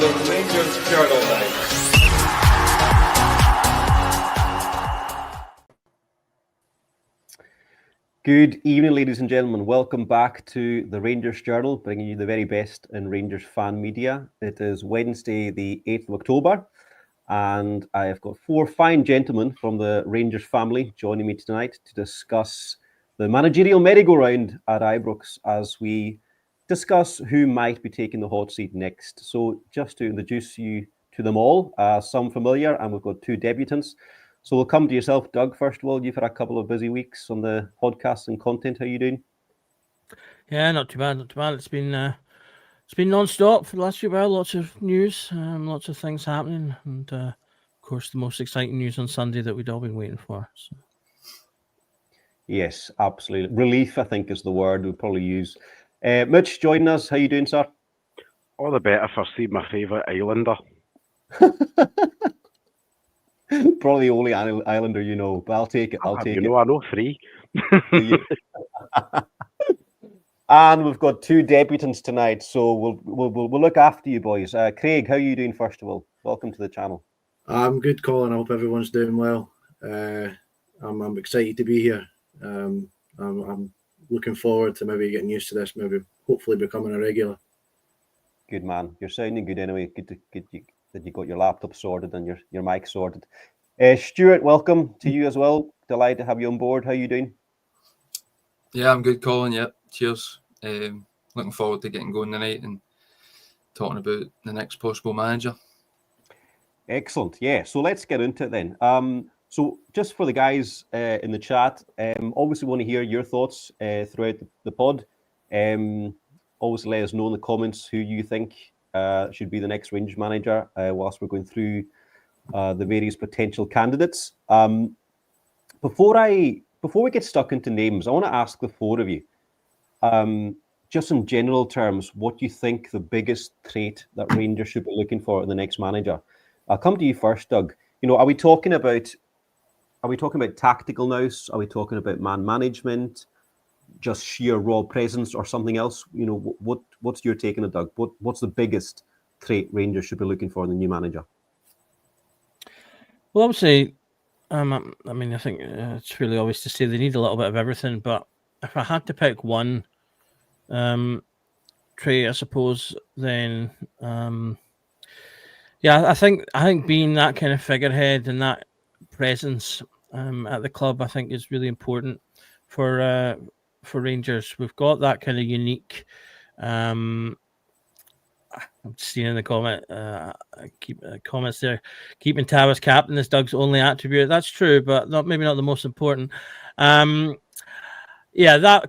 the Rangers Journal now. Good evening, ladies and gentlemen. Welcome back to the Rangers Journal, bringing you the very best in Rangers fan media. It is Wednesday, the 8th of October, and I have got four fine gentlemen from the Rangers family joining me tonight to discuss the managerial merry-go-round at Ibrox as we discuss who might be taking the hot seat next. So just to introduce you to them all, some familiar, and we've got two debutants. So we'll come to yourself, Doug, first of all. You've had a couple of busy weeks on the podcast and content. How are you doing? Yeah, not too bad, not too bad. It's been non-stop for the last few while. Lots of news, lots of things happening, and of course the most exciting news on Sunday that we'd all been waiting for. So. Yes, absolutely. Relief, I think, is the word we'd probably use. Mitch, joining us. How you doing, sir? All the better for seeing my favourite Islander. Probably the only Islander you know, but I'll take it. I'll take it. I know three. And we've got two debutants tonight, so we'll look after you boys. Craig, how are you doing? First of all, welcome to the channel. I'm good, Colin. I hope everyone's doing well. I'm excited to be here. I'm looking forward to maybe getting used to this. Maybe hopefully becoming a regular. Good man. You're sounding good anyway. Good to get you. That you got your laptop sorted and your mic sorted. Stuart, welcome to you as well. Delighted to have you on board. How are you doing? Yeah, I'm good, Colin. Yeah, cheers. Looking forward to getting going tonight and talking about the next possible manager. Excellent. Yeah, so let's get into it then. So just for the guys in the chat, obviously want to hear your thoughts throughout the pod. Always let us know in the comments who you think should be the next Rangers manager whilst we're going through the various potential candidates. Before we get stuck into names, I want to ask the four of you, just in general terms, what you think the biggest trait that Rangers should be looking for in the next manager. I'll come to you first, Doug. You know, are we talking about tactical nous? Are we talking about man management? Just sheer raw presence or something else? You know, what's your take on it, Doug? What's the biggest trait Rangers should be looking for in the new manager? Well, obviously, I mean, I think it's really obvious to say they need a little bit of everything. But if I had to pick one trait, I suppose, then I think being that kind of figurehead and that presence at the club, I think, is really important for Rangers. We've got that kind of unique. I'm seeing in the comment, comments there. Keeping Tav as captain is Doug's only attribute. That's true, but maybe not the most important. That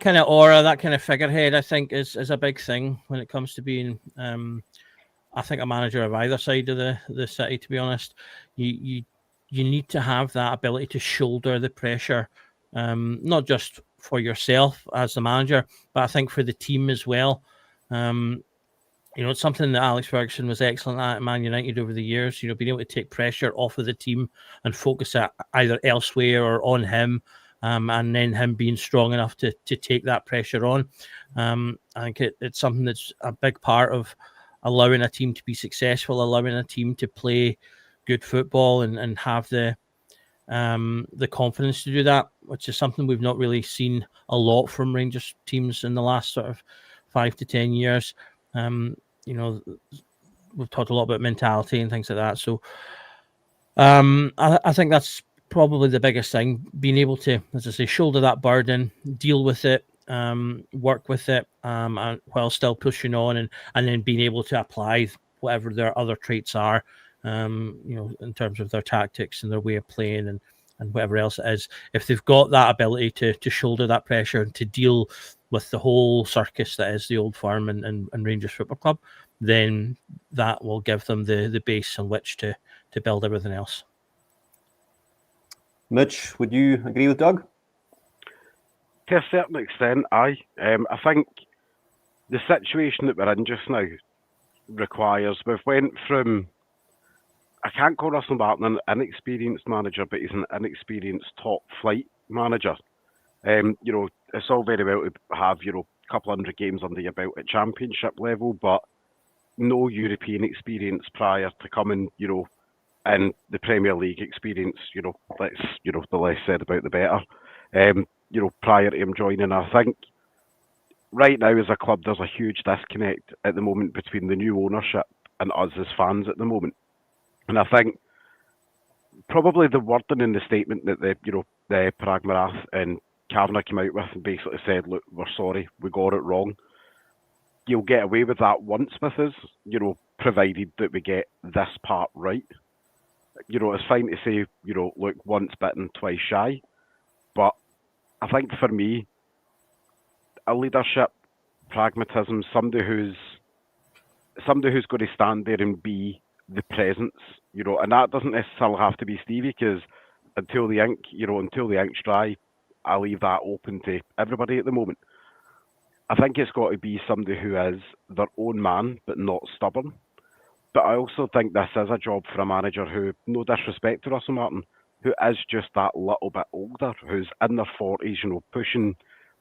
kind of aura, that kind of figurehead, I think, is a big thing when it comes to being. I think a manager of either side of the city. To be honest, you need to have that ability to shoulder the pressure, not just for yourself as the manager, but I think for the team as well. It's something that Alex Ferguson was excellent at Man United over the years, being able to take pressure off of the team and focus it either elsewhere or on him, and then him being strong enough to take that pressure on. I think it's something that's a big part of allowing a team to be successful, allowing a team to play good football and have the confidence to do that, which is something we've not really seen a lot from Rangers teams in the last sort of 5 to 10 years. We've talked a lot about mentality and things like that. So I think that's probably the biggest thing, being able to, as I say, shoulder that burden, deal with it, work with it, and while still pushing on and then being able to apply whatever their other traits are, in terms of their tactics and their way of playing and whatever else it is. If they've got that ability to shoulder that pressure and to deal with the whole circus that is the Old Firm and Rangers Football Club, then that will give them the base on which to build everything else. Mitch, would you agree with Doug? To a certain extent, aye. I think the situation that we're in just now requires, we've went from, I can't call Russell Martin an inexperienced manager, but he's an inexperienced top flight manager. It's all very well to have, a couple hundred games under your belt at championship level, but no European experience prior to coming, and the Premier League experience, the less said about the better. Prior to him joining, I think right now as a club, there's a huge disconnect at the moment between the new ownership and us as fans at the moment. And I think probably the wording in the statement that the Parag Marath and Kavanagh came out with and basically said, look, we're sorry, we got it wrong. You'll get away with that once with us, provided that we get this part right. It's fine to say, look, once bitten, twice shy. But I think for me, a leadership, pragmatism, somebody who's going to stand there and be the presence, and that doesn't necessarily have to be Stevie, because until the ink's dry, I leave that open to everybody at the moment. I think it's got to be somebody who is their own man, but not stubborn. But I also think this is a job for a manager who, no disrespect to Russell Martin, who is just that little bit older, who's in their 40s, pushing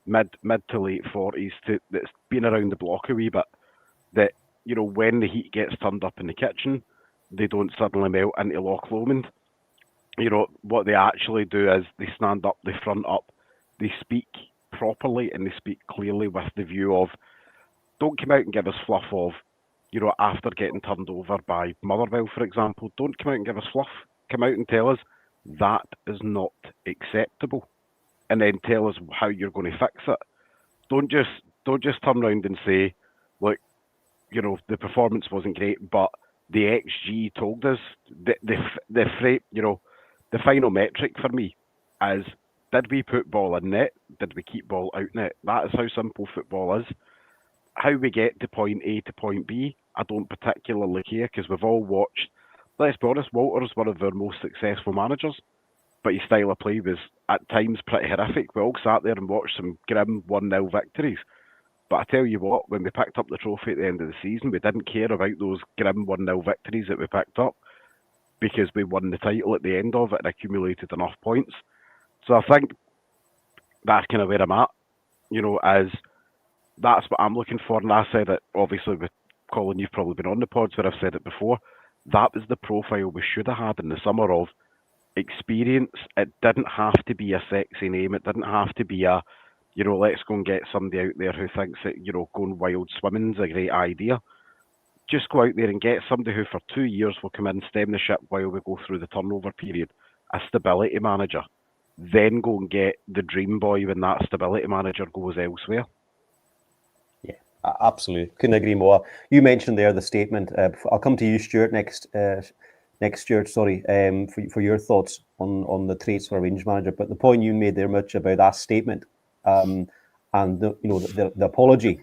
mid to late 40s, that's been around the block a wee bit, that, when the heat gets turned up in the kitchen, they don't suddenly melt into Loch Lomond. What they actually do is they stand up, they front up, they speak properly and they speak clearly with the view of, don't come out and give us fluff of, after getting turned over by Motherwell, for example, don't come out and give us fluff. Come out and tell us that is not acceptable, and then tell us how you're going to fix it. Don't just turn around and say, look, the performance wasn't great, but the XG told us. The final metric for me is, did we put ball in net? Did we keep ball out net? That is how simple football is. How we get to point A to point B, I don't particularly care, because we've all watched, let's be honest, Walter's one of our most successful managers, but his style of play was at times pretty horrific. We all sat there and watched some grim 1-0 victories. But I tell you what, when we picked up the trophy at the end of the season, we didn't care about those grim 1-0 victories that we picked up, because we won the title at the end of it and accumulated enough points. So I think that's kind of where I'm at, as that's what I'm looking for. And I said it, obviously, with Colin, you've probably been on the pods where I've said it before. That was the profile we should have had in the summer of experience. It didn't have to be a sexy name. It didn't have to be a, let's go and get somebody out there who thinks that, going wild swimming's a great idea. Just go out there and get somebody who for 2 years will come in, stem the ship while we go through the turnover period, a stability manager. Then go and get the dream boy when that stability manager goes elsewhere. Yeah, absolutely. Couldn't agree more. You mentioned there the statement. I'll come to you, Stuart, next, Stuart, sorry, for your thoughts on the traits for a Rangers manager. But the point you made there, Mitch, about that statement and the apology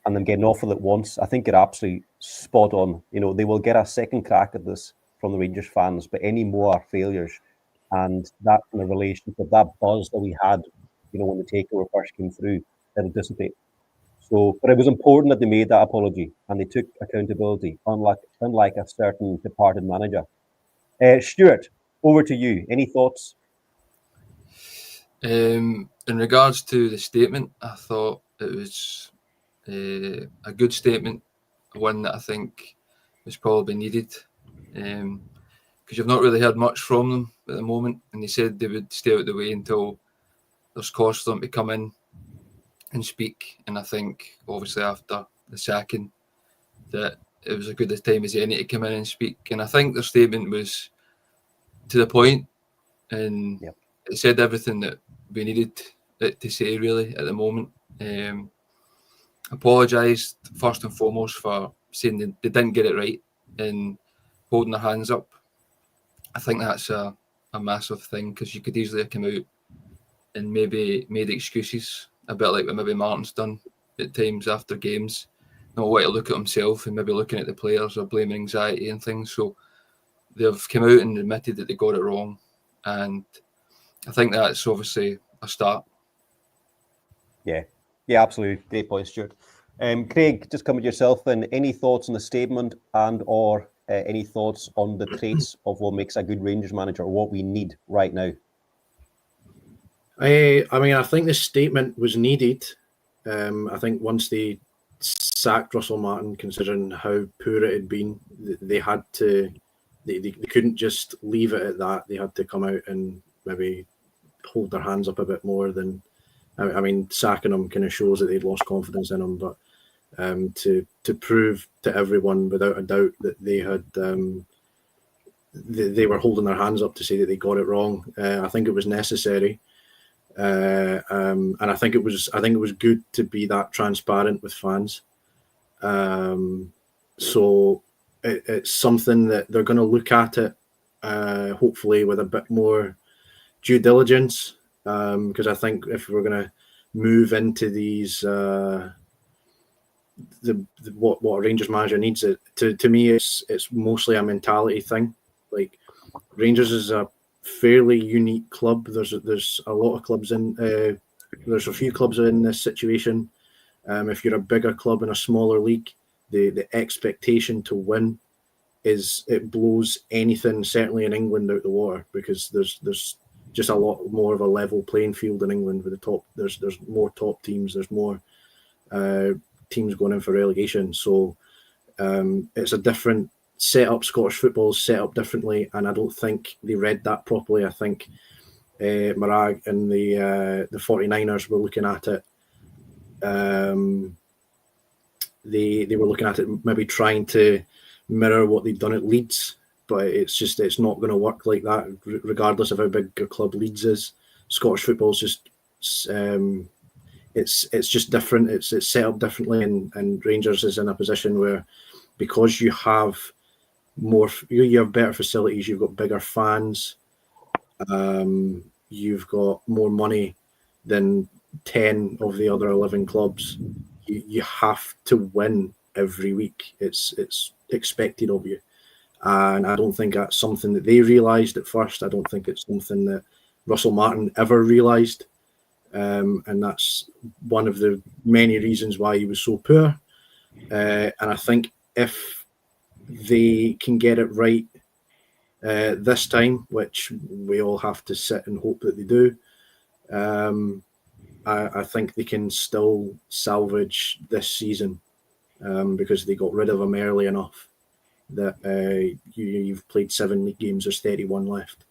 and them getting off with it once, I think you're absolutely spot on. They will get a second crack at this from the Rangers fans, but any more failures and that kind of relationship, that buzz that we had, when the takeover first came through, it'll dissipate. So, but it was important that they made that apology and they took accountability, unlike a certain departed manager. Stuart, over to you. Any thoughts? In regards to the statement, I thought it was a good statement, one that I think was probably needed, because you've not really heard much from them at the moment, and they said they would stay out of the way until there's cause for them to come in and speak. And I think obviously after the sacking that it was as good a time as any to come in and speak, and I think their statement was to the point, and it said everything that we needed it to say really at the moment. Apologised first and foremost for saying they didn't get it right and holding their hands up. I think that's a massive thing, because you could easily have come out and maybe made excuses, a bit like what maybe Martin's done at times after games, not wanting to look at himself and maybe looking at the players or blaming anxiety and things. So they've come out and admitted that they got it wrong, and I think that's obviously a start. Yeah, absolutely. Great point, Stuart. Craig, just come with yourself then. Any thoughts on the statement and or any thoughts on the traits of what makes a good Rangers manager, or what we need right now? I think the statement was needed. I think once they sacked Russell Martin, considering how poor it had been. They had to. They couldn't just leave it at that. They had to come out and maybe hold their hands up a bit more than. I mean, sacking him kind of shows that they'd lost confidence in him, but to prove to everyone without a doubt that they had they were holding their hands up to say that they got it wrong. I think it was necessary, and I think it was good to be that transparent with fans. So it's something that they're going to look at it, hopefully with a bit more due diligence, because I think if we're going to move into these, what a Rangers manager needs, it to me, it's mostly a mentality thing. Like, Rangers is a fairly unique club. There's a lot of clubs in. There's a few clubs in this situation. If you're a bigger club in a smaller league, the expectation to win it blows anything, certainly in England, out the water, because there's just a lot more of a level playing field in England with the top. There's more top teams. There's more teams going in for relegation. So it's a different setup. Scottish football is set up differently, and I don't think they read that properly. I think Marag and the 49ers were looking at it. They were looking at it, maybe trying to mirror what they'd done at Leeds, but it's not going to work like that, regardless of how big a club Leeds is. Scottish football is just it's just different. It's set up differently, and Rangers is in a position where, because you have better facilities, you've got bigger fans, you've got more money than 10 of the other 11 clubs. You have to win every week. It's expected of you, and I don't think that's something that they realised at first. I don't think it's something that Russell Martin ever realised, and that's one of the many reasons why he was so poor. And I think if they can get it right this time, which we all have to sit and hope that they do, I think they can still salvage this season, because they got rid of him early enough that you've played 7 league games, there's 31 left.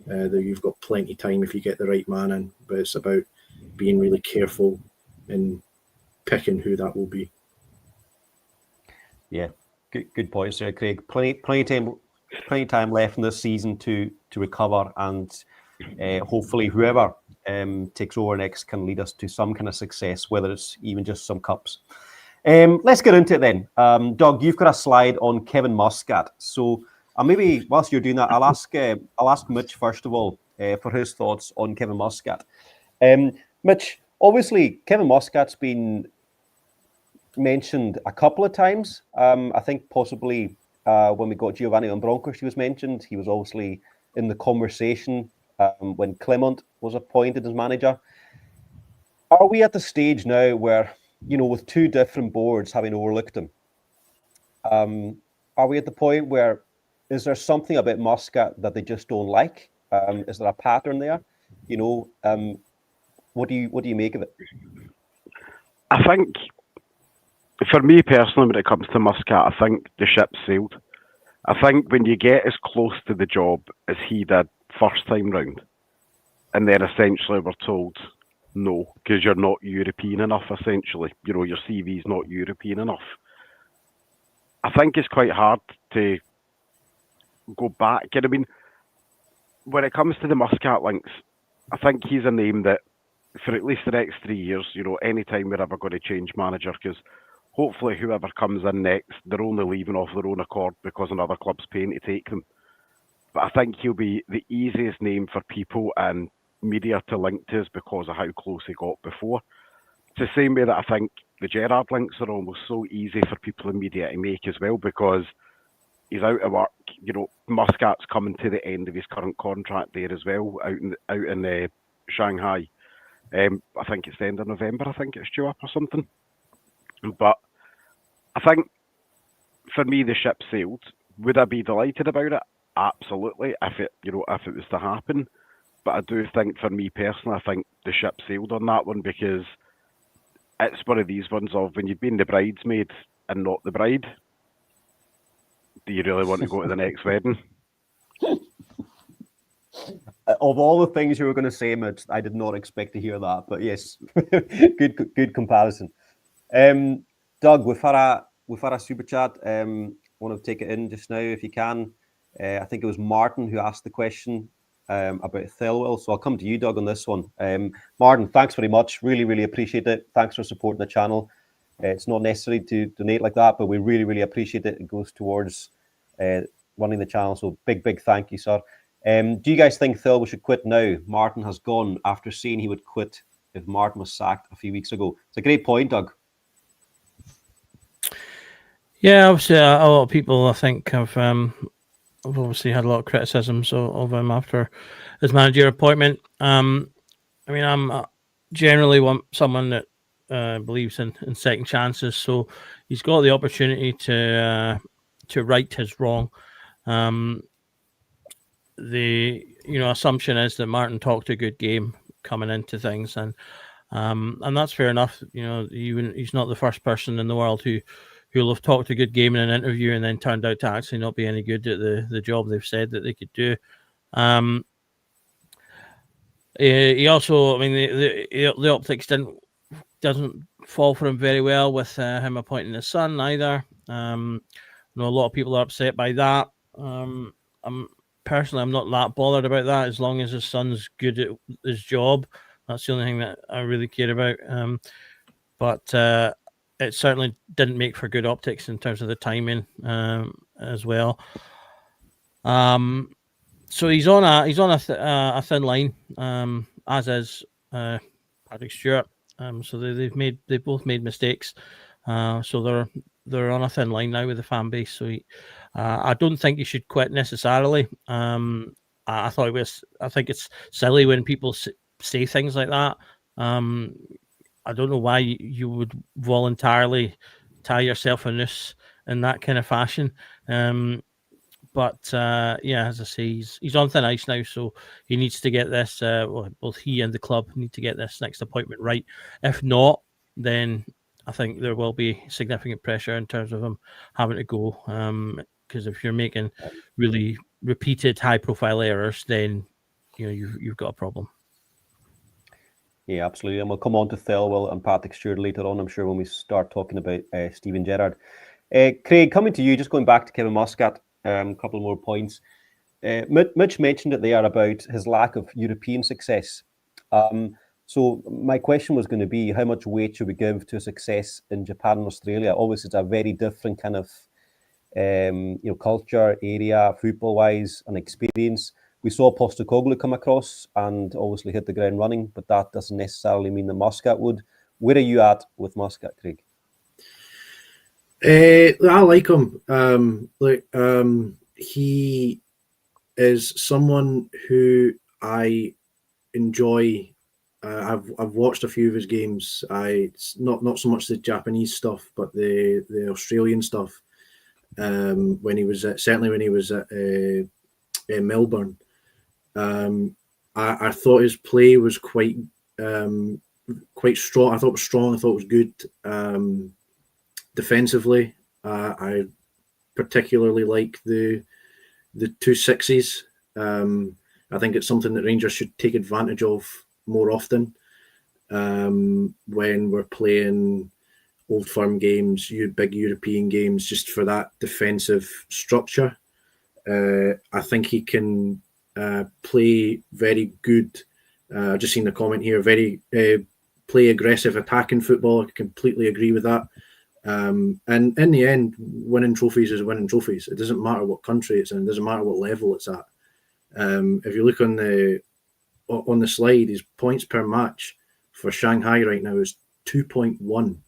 That you've got plenty of time if you get the right man in, but it's about being really careful in picking who that will be. Yeah, good points there, Craig. Plenty time left in this season to recover, and hopefully whoever takes over next can lead us to some kind of success, whether it's even just some cups. Let's get into it then. Doug, you've got a slide on Kevin Muscat. So maybe whilst you're doing that, I'll ask Mitch first of all for his thoughts on Kevin Muscat. Mitch, obviously Kevin Muscat's been mentioned a couple of times. I think possibly when we got Giovanni Ambronkos, he was mentioned. He was obviously in the conversation when Clement was appointed as manager. Are we at the stage now where, with 2 different boards having overlooked him, are we at the point where, is there something about Muscat that they just don't like? Is there a pattern there? What do you make of it? I think, for me personally, when it comes to Muscat, I think the ship's sailed. I think when you get as close to the job as he did first time round, and then essentially we're told no, because you're not European enough, essentially. Your CV's not European enough. I think it's quite hard to go back. And I mean, when it comes to the Muscat links, I think he's a name that, for at least the next 3 years, anytime we're ever going to change manager, because hopefully whoever comes in next, they're only leaving off their own accord because another club's paying to take them. But I think he'll be the easiest name for people and media to link to us because of how close he got before. It's the same way that I think the Gerrard links are almost so easy for people in media to make as well, because he's out of work. Muscat's coming to the end of his current contract there as well, out in Shanghai. I think it's the end of November. I think it's due up or something. But I think, for me, the ship sailed. Would I be delighted about it? Absolutely, if it was to happen. But I do think, for me personally, I think the ship sailed on that one, because it's one of these ones of when you've been the bridesmaid and not the bride, do you really want to go to the next wedding? Of all the things you were going to say, Mitch, I did not expect to hear that. But yes, good comparison. Doug, we've had a super chat. Want to take it in just now if you can. I think it was Martin who asked the question about Thelwell. So I'll come to you, Doug, on this one. Martin, thanks very much. Really appreciate it. Thanks for supporting the channel. It's not necessary to donate like that, but we really appreciate it. It goes towards running the channel. So big thank you, sir. Do you guys think Thelwell should quit now? Martin has gone after saying he would quit if Martin was sacked a few weeks ago. It's a great point, Doug. Yeah, obviously, a lot of people, I think, have obviously had a lot of criticisms of him after his managerial appointment. I mean, I'm generally someone that believes in second chances, so he's got the opportunity to right his wrong. The assumption is that Martin talked a good game coming into things, and that's fair enough. He's not the first person in the world who'll have talked a good game in an interview and then turned out to actually not be any good at the job they've said that they could do. He also, I mean, the optics doesn't fall for him very well with him appointing his son either. I know a lot of people are upset by that. I'm not that bothered about that as long as his son's good at his job. That's the only thing that I really care about. But it certainly didn't make for good optics in terms of the timing as well. So he's on a thin line, as is Patrick Stewart. So they both made mistakes. So they're on a thin line now with the fan base. So I don't think he should quit necessarily. I think it's silly when people say things like that. I don't know why you would voluntarily tie yourself a noose in that kind of fashion. But as I say, he's on thin ice now, so he needs to get this. Both he and the club need to get this next appointment right. If not, then I think there will be significant pressure in terms of him having to go. Because if you're making really repeated high-profile errors, then you've got a problem. Yeah, absolutely. And we'll come on to Thelwell and Patrick Stewart later on, I'm sure, when we start talking about Steven Gerrard. Craig, coming to you, just going back to Kevin Muscat, a couple more points. Mitch mentioned it there about his lack of European success. So my question was going to be, how much weight should we give to success in Japan and Australia? Obviously, it's a very different kind of culture, area, football-wise, and experience. We saw Postecoglou come across and obviously hit the ground running, but that doesn't necessarily mean that Muscat would. Where are you at with Muscat, Craig? I like him. He is someone who I enjoy. I've watched a few of his games. It's not so much the Japanese stuff, but the Australian stuff. When he was at Melbourne. I thought his play was quite strong. I thought it was strong. I thought it was good defensively. I particularly like the 2 6s. I think it's something that Rangers should take advantage of more often when we're playing Old Firm games, big European games, just for that defensive structure. I think he can play very good. I've just seen the comment here. Very play aggressive attacking football. I completely agree with that. And in the end, winning trophies is winning trophies. It doesn't matter what country it's in. It doesn't matter what level it's at. If you look on the slide, his points per match for Shanghai right now is 2.1.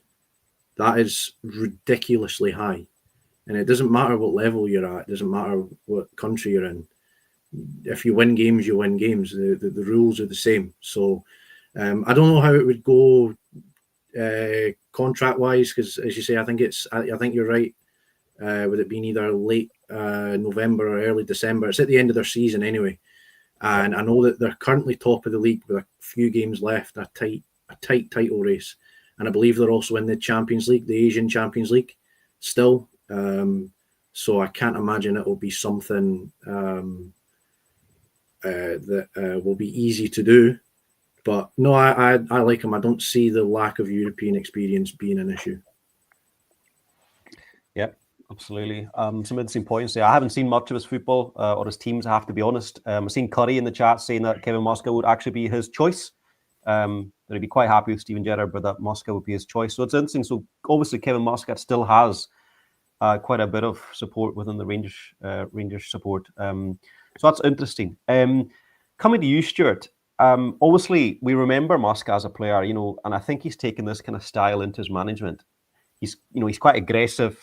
That is ridiculously high. And it doesn't matter what level you're at. It doesn't matter what country you're in. If you win games, you win games. The rules are the same. So I don't know how it would go contract-wise, because as you say, I think you're right. With it being either late November or early December, it's at the end of their season anyway. And I know that they're currently top of the league with a few games left, a tight title race. and I believe they're also in the Champions League, the Asian Champions League, still. So I can't imagine it will be something that will be easy to do. But no, I like him. I don't see the lack of European experience being an issue. Yeah, absolutely. Some interesting points there. I haven't seen much of his football or his teams, I have to be honest. I've seen Curry in the chat saying that Kevin Muscat would actually be his choice. That he'd be quite happy with Steven Gerrard, but that Muscat would be his choice. So it's interesting. So obviously Kevin Muscat still has quite a bit of support within the Rangers support. So that's interesting. Coming to you, Stuart. Obviously, we remember Muscat as a player, and I think he's taken this kind of style into his management. He's quite aggressive,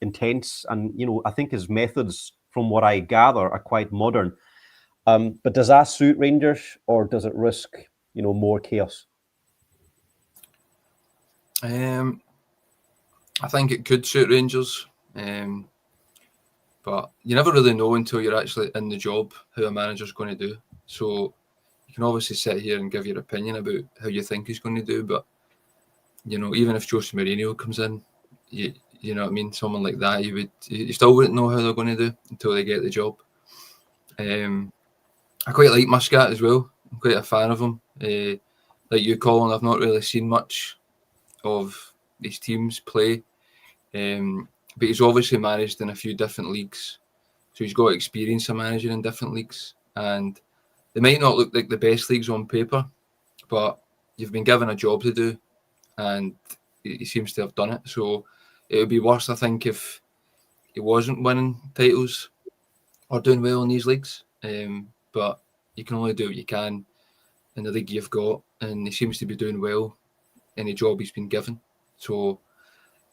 intense, and I think his methods, from what I gather, are quite modern. But does that suit Rangers, or does it risk, more chaos? I think it could suit Rangers, but you never really know until you're actually in the job how a manager's going to do. So you can obviously sit here and give your opinion about how you think he's going to do, but even if Jose Mourinho comes in, you know what I mean, someone like that, you still wouldn't know how they're going to do until they get the job. I quite like Muscat as well. I'm quite a fan of him. Like you, Colin, I've not really seen much of these teams play. But he's obviously managed in a few different leagues. So he's got experience of managing in different leagues. And they might not look like the best leagues on paper, but you've been given a job to do. And he seems to have done it. So it would be worse, I think, if he wasn't winning titles or doing well in these leagues. But you can only do what you can in the league you've got. And he seems to be doing well in the job he's been given. So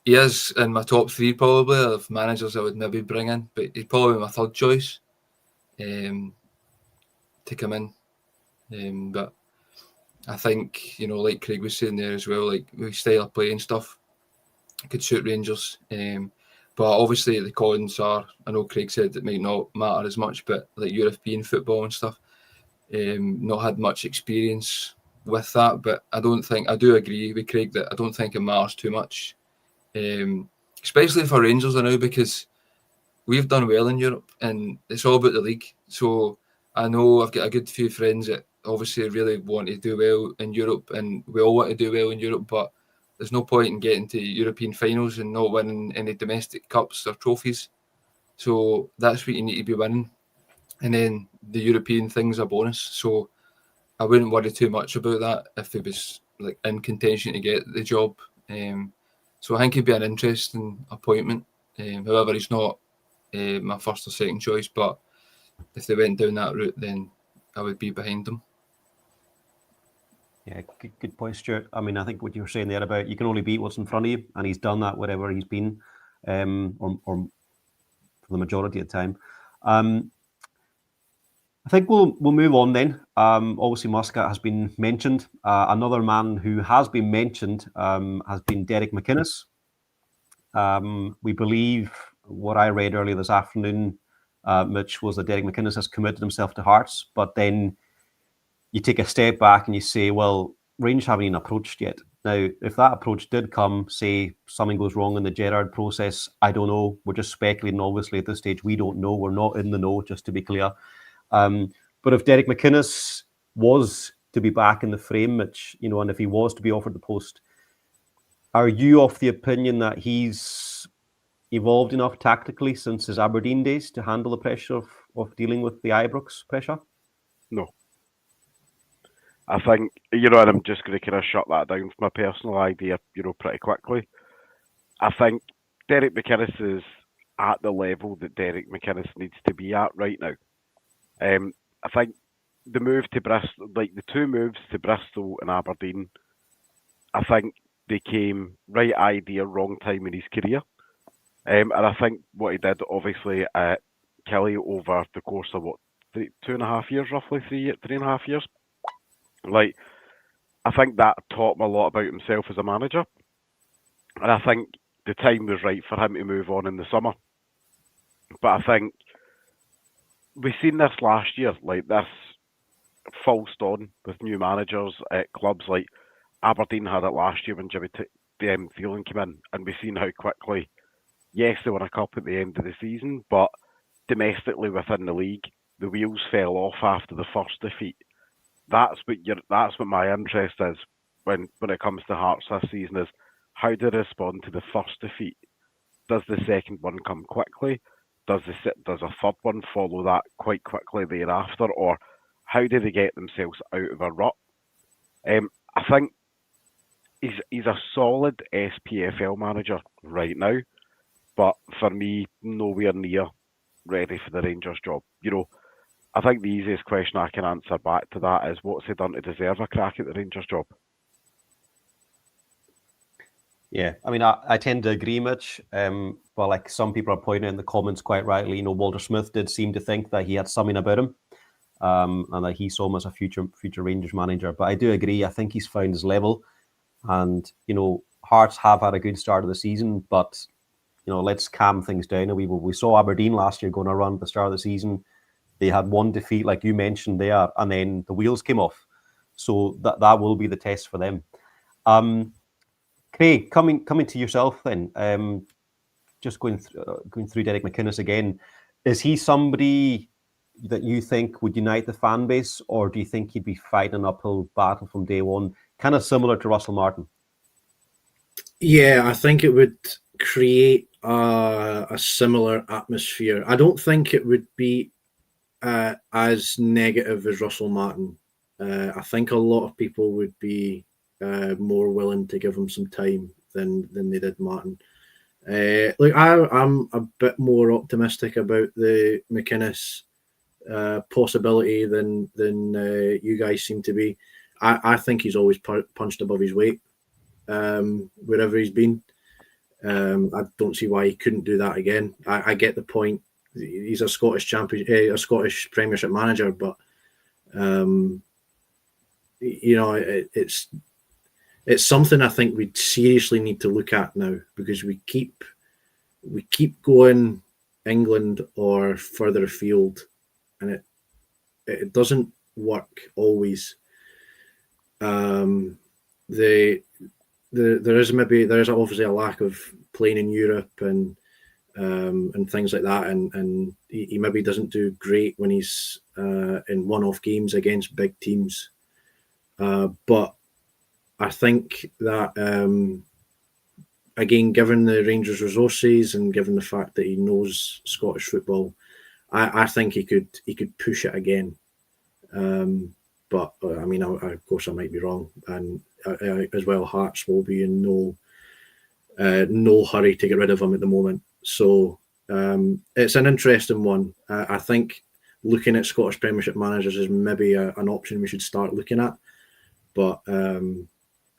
he is in my top three probably of managers I would maybe bring in, but he'd probably be my third choice to come in. But I think, like Craig was saying there as well, like with style of play and stuff, could suit Rangers. But obviously the cons are, I know Craig said it might not matter as much, but like European football and stuff, not had much experience with that. But I do agree with Craig that I don't think it matters too much. Especially for Rangers now, because we've done well in Europe and it's all about the league. So I know I've got a good few friends that obviously really want to do well in Europe, and we all want to do well in Europe, but there's no point in getting to European finals and not winning any domestic cups or trophies. So that's what you need to be winning. And then the European thing's a bonus. So I wouldn't worry too much about that if it was like in contention to get the job. So I think he'd be an interesting appointment. However, he's not my first or second choice, but if they went down that route, then I would be behind them. Yeah, good point, Stuart. I mean, I think what you were saying there about you can only beat what's in front of you, and he's done that wherever he's been, or for the majority of the time. I think we'll move on then. Obviously, Muscat has been mentioned. Another man who has been mentioned has been Derek McInnes. We believe what I read earlier this afternoon, Mitch, was that Derek McInnes has committed himself to Hearts, but then you take a step back and you say, well, Rangers haven't even approached yet. Now, if that approach did come, say something goes wrong in the Gerrard process, I don't know. We're just speculating, obviously, at this stage. We don't know. We're not in the know, just to be clear. But if Derek McInnes was to be back in the frame, Mitch, and if he was to be offered the post, are you of the opinion that he's evolved enough tactically since his Aberdeen days to handle the pressure of dealing with the Ibrox pressure? No. I think, and I'm just going to kind of shut that down for my personal idea, pretty quickly. I think Derek McInnes is at the level that Derek McInnes needs to be at right now. I think the move to Bristol, like the two moves to Bristol and Aberdeen, I think they came right idea, wrong time in his career. And I think what he did, obviously, at Kelly over the course of, 2.5 years, roughly, 3.5 years. Like, I think that taught him a lot about himself as a manager. And I think the time was right for him to move on in the summer. But I think we've seen this last year, like this false dawn with new managers at clubs. Like, Aberdeen had it last year when Jimmy Thielen came in, and we've seen how quickly, yes, they won a cup at the end of the season, but domestically within the league, the wheels fell off after the first defeat. That's what my interest is when it comes to Hearts this season, is how do they respond to the first defeat? Does the second one come quickly? Does a third one follow that quite quickly thereafter? Or how do they get themselves out of a rut? I think he's a solid SPFL manager right now, but for me, nowhere near ready for the Rangers job. I think the easiest question I can answer back to that is, what's he done to deserve a crack at the Rangers job? Yeah, I mean, I tend to agree, Mitch. But like some people are pointing out in the comments quite rightly, Walter Smith did seem to think that he had something about him, and that he saw him as a future Rangers manager. But I do agree. I think he's found his level, and Hearts have had a good start of the season, but let's calm things down. We saw Aberdeen last year going a run at the start of the season. They had one defeat, like you mentioned there, and then the wheels came off. So that will be the test for them. Craig, coming to yourself then, just going through Derek McInnes again, is he somebody that you think would unite the fan base, or do you think he'd be fighting an uphill battle from day one, kind of similar to Russell Martin? Yeah, I think it would create a similar atmosphere. I don't think it would be as negative as Russell Martin. I think a lot of people would be more willing to give him some time than they did Martin. I'm a bit more optimistic about the McInnes possibility than you guys seem to be. I think he's always punched above his weight wherever he's been. I don't see why he couldn't do that again. I get the point. He's a Scottish champion, a Scottish Premiership manager, but it's something I think we seriously need to look at now, because we keep going England or further afield, and it doesn't work always. There is obviously a lack of playing in Europe and things like that, and he maybe doesn't do great when he's in one-off games against big teams, but I think that again, given the Rangers' resources and given the fact that he knows Scottish football, I think he could push it again. But I mean, of course, I might be wrong, and as well, Hearts will be in no hurry to get rid of him at the moment. So it's an interesting one. I think looking at Scottish Premiership managers is maybe an option we should start looking at. But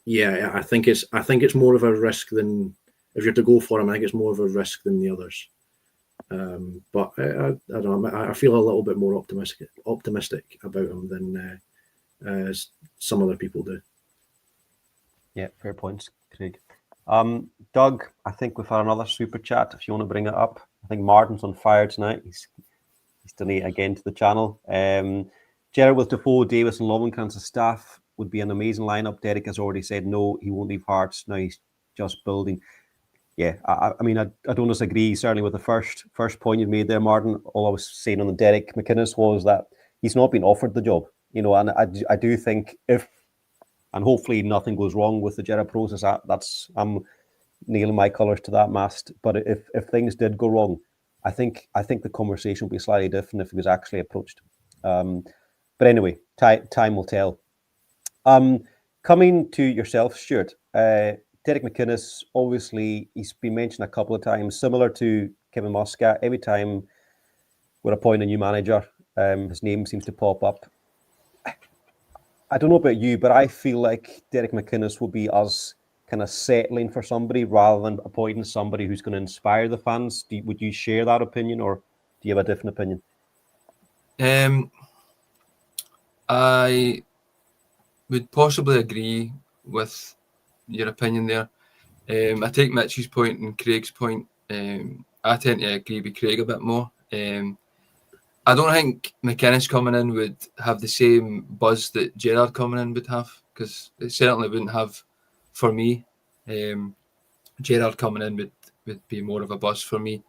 yeah, I think it's more of a risk than, if you're to go for him, I think it's more of a risk than the others. But I don't know. I feel a little bit more optimistic about him than some other people do. Yeah, fair points, Craig. Doug, I think we've had another super chat. If you want to bring it up, I think Martin's on fire tonight. He's donating again to the channel. Gerrard with Defoe, Davis, and Lovenkrands as staff would be an amazing lineup. Derek has already said no, he won't leave Hearts. Now he's just building. Yeah, I mean, I don't disagree certainly with the first point you made there, Martin. All I was saying on the Derek McInnes was that he's not been offered the job, and I do think and hopefully nothing goes wrong with the Gerrard process. I'm nailing my colours to that mast. But if things did go wrong, I think the conversation would be slightly different if he was actually approached. But anyway, time will tell. Coming to yourself, Stuart. Derek McInnes, obviously, he's been mentioned a couple of times, similar to Kevin Muscat. Every time we appoint a new manager, his name seems to pop up. I don't know about you, but I feel like Derek McInnes will be us kind of settling for somebody rather than appointing somebody who's going to inspire the fans. Would you share that opinion, or do you have a different opinion? I would possibly agree with your opinion there. I take Mitch's point and Craig's point. I tend to agree with Craig a bit more. I don't think McInnes coming in would have the same buzz that Gerrard coming in would have, because it certainly wouldn't have for me. Gerrard coming in would be more of a buzz for me.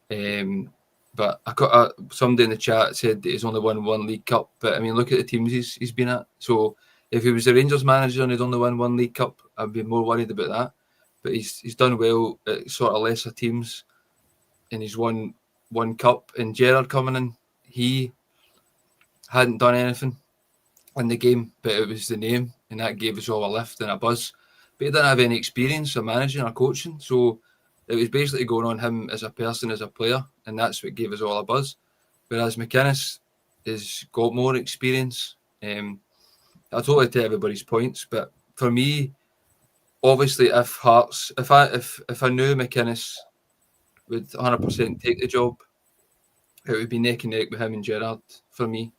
But I got somebody in the chat said that he's only won one League Cup. But I mean, look at the teams he's been at. So if he was the Rangers manager and he'd only won one League Cup, I'd be more worried about that. But he's done well at sort of lesser teams, and he's won one cup. And Gerrard coming in, he hadn't done anything in the game, but it was the name, and that gave us all a lift and a buzz. But he didn't have any experience of managing or coaching, so it was basically going on him as a person, as a player, and that's what gave us all a buzz. Whereas McInnes has got more experience. I totally take everybody's points, but for me, obviously, if I knew McInnes would 100% take the job, it would be neck and neck with him and Gerrard for me.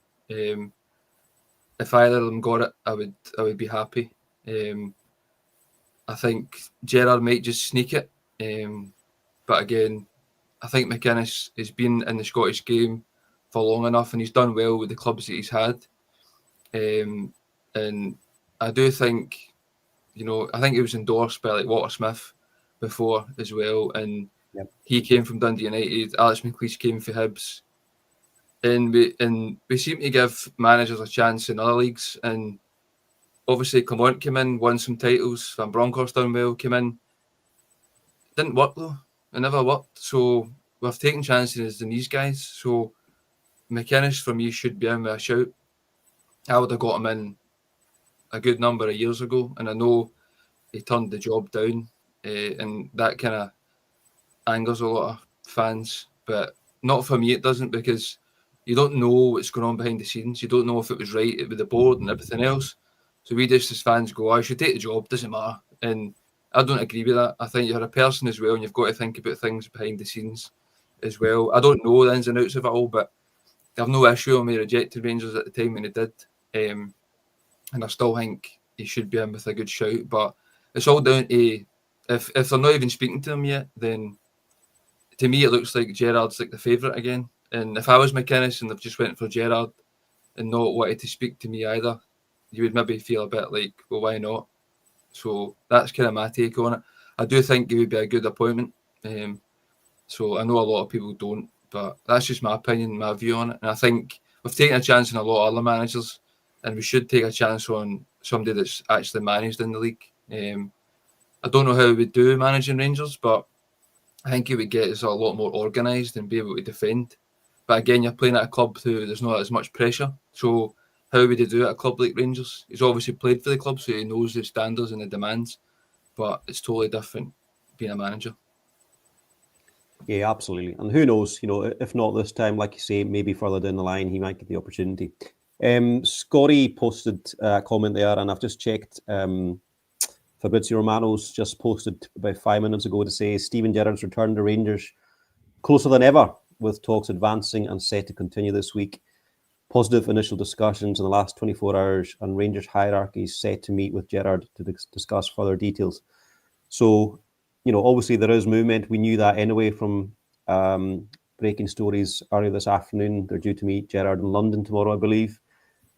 If either of them got it, I would be happy. I think Gerrard might just sneak it. But again, I think McInnes has been in the Scottish game for long enough, and he's done well with the clubs that he's had. And I do think, I think he was endorsed by like Walter Smith before as well, and he came from Dundee United. Alex McLeish came for Hibs, and we seem to give managers a chance in other leagues. And obviously, Clement came in, won some titles. Van Bronckhorst done well, came in. Didn't work though. It never worked. So we've taken chances in these guys. So McInnes for me should be in with a shout. I would have got him in a good number of years ago, and I know he turned the job down, and that kind of angers a lot of fans. But not for me, it doesn't, because you don't know what's going on behind the scenes. You don't know if it was right with the board and everything else. So we just, as fans, go, I should take the job, doesn't matter. And I don't agree with that. I think you're a person as well, and you've got to think about things behind the scenes as well. I don't know the ins and outs of it all, but I have no issue when he rejected Rangers at the time when he did. And I still think he should be in with a good shout. But it's all down to, if they're not even speaking to him yet, then to me it looks like Gerrard's like the favourite again. And if I was McInnes and they've just went for Gerrard and not wanted to speak to me either, you would maybe feel a bit like, well, why not? So that's kind of my take on it. I do think it would be a good appointment. So I know a lot of people don't, but that's just my opinion, my view on it. And I think we've taken a chance on a lot of other managers, and we should take a chance on somebody that's actually managed in the league. I don't know how we would do managing Rangers, but I think it would get us a lot more organised and be able to defend. But again, you're playing at a club who there's not as much pressure. So how would he do at a club like Rangers? He's obviously played for the club, so he knows the standards and the demands, but it's totally different being a manager. Yeah, absolutely. And who knows, if not this time, like you say, maybe further down the line, he might get the opportunity. Scotty posted a comment there, and I've just checked. Fabrizio Romano's just posted about 5 minutes ago to say Steven Gerrard's return to Rangers closer than ever, with talks advancing and set to continue this week. Positive initial discussions in the last 24 hours, and Rangers hierarchy is set to meet with Gerrard to discuss further details. So, obviously there is movement. We knew that anyway from breaking stories earlier this afternoon. They're due to meet Gerrard in London tomorrow, I believe.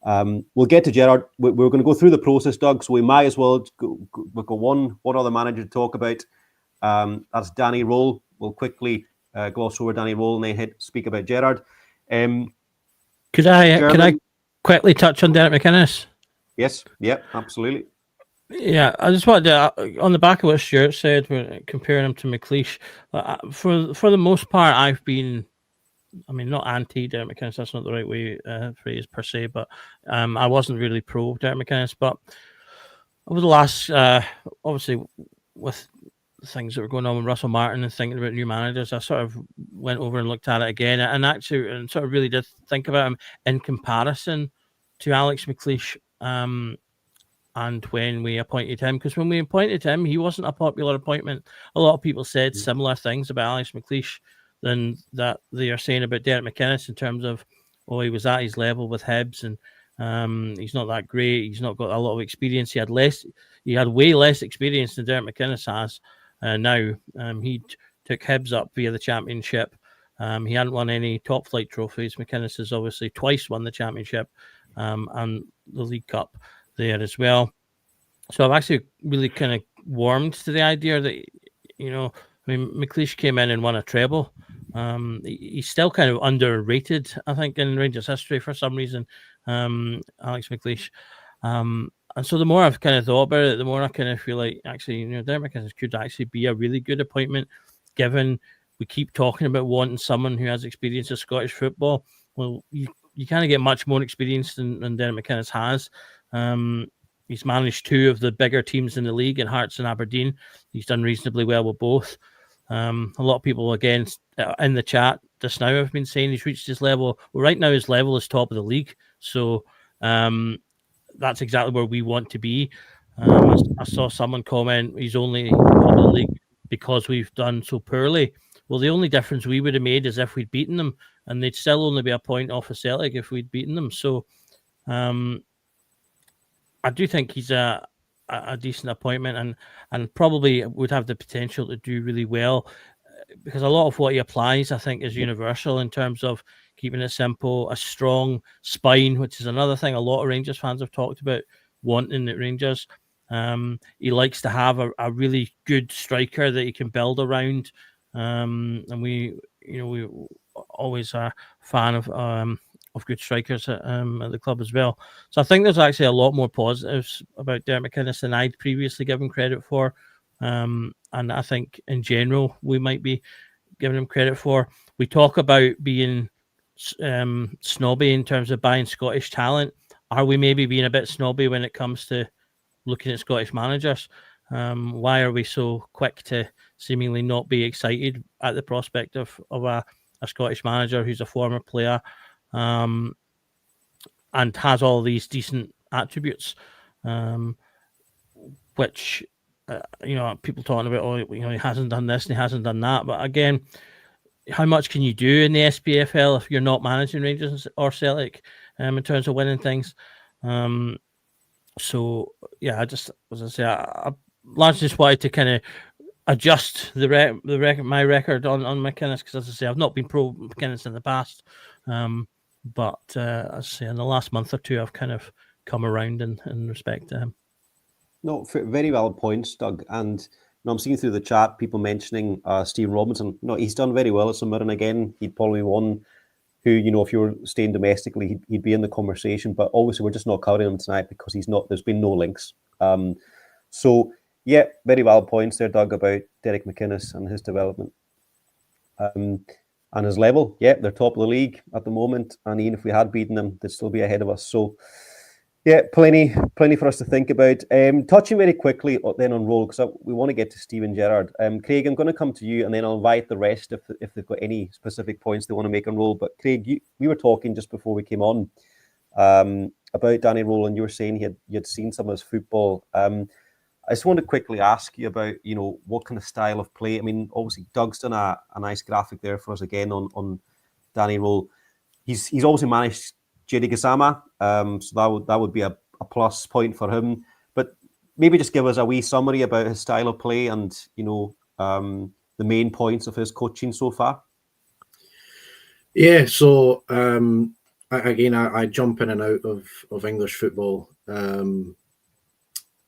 We'll get to Gerrard. We're going to go through the process, Doug, so we might as well we've got one other manager to talk about. That's Danny Röhl. We'll quickly gloss over Danny Röhl and then speak about Gerrard. Could I quickly touch on Derek McInnes? Yes, yeah, absolutely. Yeah, I just wanted to, on the back of what Stuart said, we're comparing him to McLeish. For the most part, I've been, not anti Derek McInnes, that's not the right way phrase per se, but I wasn't really pro Derek McInnes. But over the last, obviously, with things that were going on with Russell Martin and thinking about new managers, I sort of went over and looked at it again, and sort of really did think about him in comparison to Alex McLeish. And when we appointed him, because when we appointed him, he wasn't a popular appointment. A lot of people said similar things about Alex McLeish than that they are saying about Derek McInnes, in terms of, he was at his level with Hibs, and he's not that great. He's not got a lot of experience. He had way less experience than Derek McInnes has now. He took Hibs up via the Championship. He hadn't won any top flight trophies. McInnes has obviously twice won the Championship and the League Cup there as well. So I've actually really kind of warmed to the idea that, you know, I mean, McLeish came in and won a treble. He's still kind of underrated, I think, in Rangers history for some reason, Alex McLeish. And so the more I've kind of thought about it, the more I kind of feel like actually, you know, Derek McInnes could actually be a really good appointment, given we keep talking about wanting someone who has experience of Scottish football. Well, you kind of get much more experience than Derek McInnes has. He's managed two of the bigger teams in the league in Hearts and Aberdeen. He's done reasonably well with both. A lot of people, again, in the chat just now have been saying he's reached his level. Well, right now his level is top of the league. So that's exactly where we want to be. I saw someone comment he's only top of the league because we've done so poorly. Well, the only difference we would have made is if we'd beaten them, and they'd still only be a point off of Celtic if we'd beaten them. So I do think he's a decent appointment and probably would have the potential to do really well, because a lot of what he applies, I think, is universal in terms of keeping it simple, a strong spine, which is another thing a lot of Rangers fans have talked about wanting at Rangers. He likes to have a really good striker that he can build around. And we always are a fan of good strikers at the club as well. So I think there's actually a lot more positives about Derek McInnes than I'd previously given credit for. And I think in general, we might be giving him credit for. We talk about being snobby in terms of buying Scottish talent. Are we maybe being a bit snobby when it comes to looking at Scottish managers? Why are we so quick to seemingly not be excited at the prospect of a Scottish manager who's a former player and has all these decent attributes, which people talking about, he hasn't done this and he hasn't done that. But again, how much can you do in the SPFL if you're not managing Rangers or Celtic in terms of winning things? So yeah, I largely just wanted to kind of adjust my record on McInnes, because as I say, I've not been pro McInnes in the past, but as I say, in the last month or two, I've kind of come around in respect to him. No, very valid points, Doug. And I'm seeing through the chat people mentioning Stephen Robinson. No, he's done very well at St Mirren again. He'd probably one who, if you were staying domestically, he'd be in the conversation. But obviously, we're just not covering him tonight because he's not. There's been no links. So yeah, very valid points there, Doug, about Derek McInnes and his development. And his level, yeah, they're top of the league at the moment. And even if we had beaten them, they'd still be ahead of us. So yeah, plenty for us to think about. Touching very quickly then on Roll, because we want to get to Steven Gerrard. Craig, I'm going to come to you, and then I'll invite the rest if they've got any specific points they want to make on Roll. But Craig, we were talking just before we came on about Danny Roll, and you were saying you had seen some of his football. I just want to quickly ask you about, what kind of style of play. I mean, obviously Doug's done a nice graphic there for us again on Danny Roll. He's obviously managed Jerry Gassama, so that would be a plus point for him. But maybe just give us a wee summary about his style of play and the main points of his coaching so far. Yeah, so I jump in and out of English football.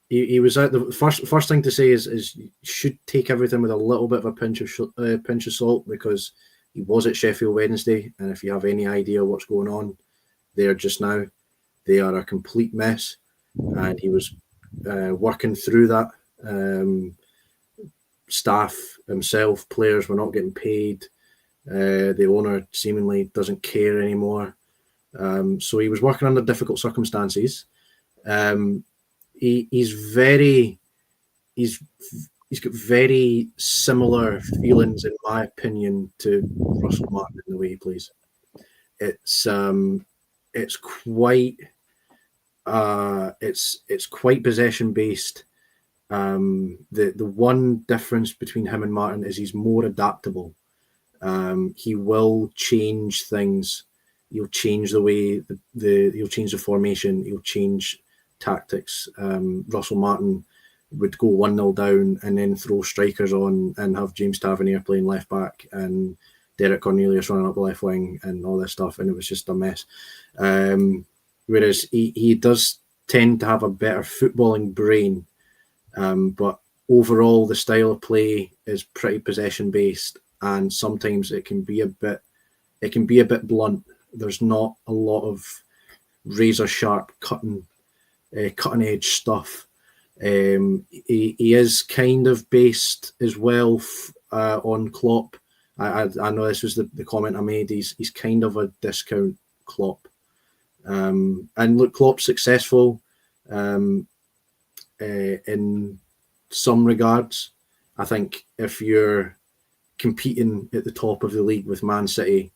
He was at the first thing to say is you should take everything with a little bit of a pinch of salt, because he was at Sheffield Wednesday, and if you have any idea what's going on there just now, they are a complete mess, and he was working through that. Staff himself, players were not getting paid. The owner seemingly doesn't care anymore. So he was working under difficult circumstances. He's got very similar feelings, in my opinion, to Russell Martin in the way he plays. It's quite possession based. The one difference between him and Martin is he's more adaptable. He will change things. He'll change the way he'll change the formation. He'll change tactics. Russell Martin would go 1-0 down and then throw strikers on and have James Tavernier playing left back and Derek Cornelius running up the left wing and all this stuff, and it was just a mess. Whereas he does tend to have a better footballing brain, but overall the style of play is pretty possession based, and sometimes it can be a bit blunt. There's not a lot of razor sharp cutting edge stuff. He is kind of based as well on Klopp. I know this was the comment I made. He's kind of a discount Klopp. And look, Klopp's successful in some regards. I think if you're competing at the top of the league with Man City,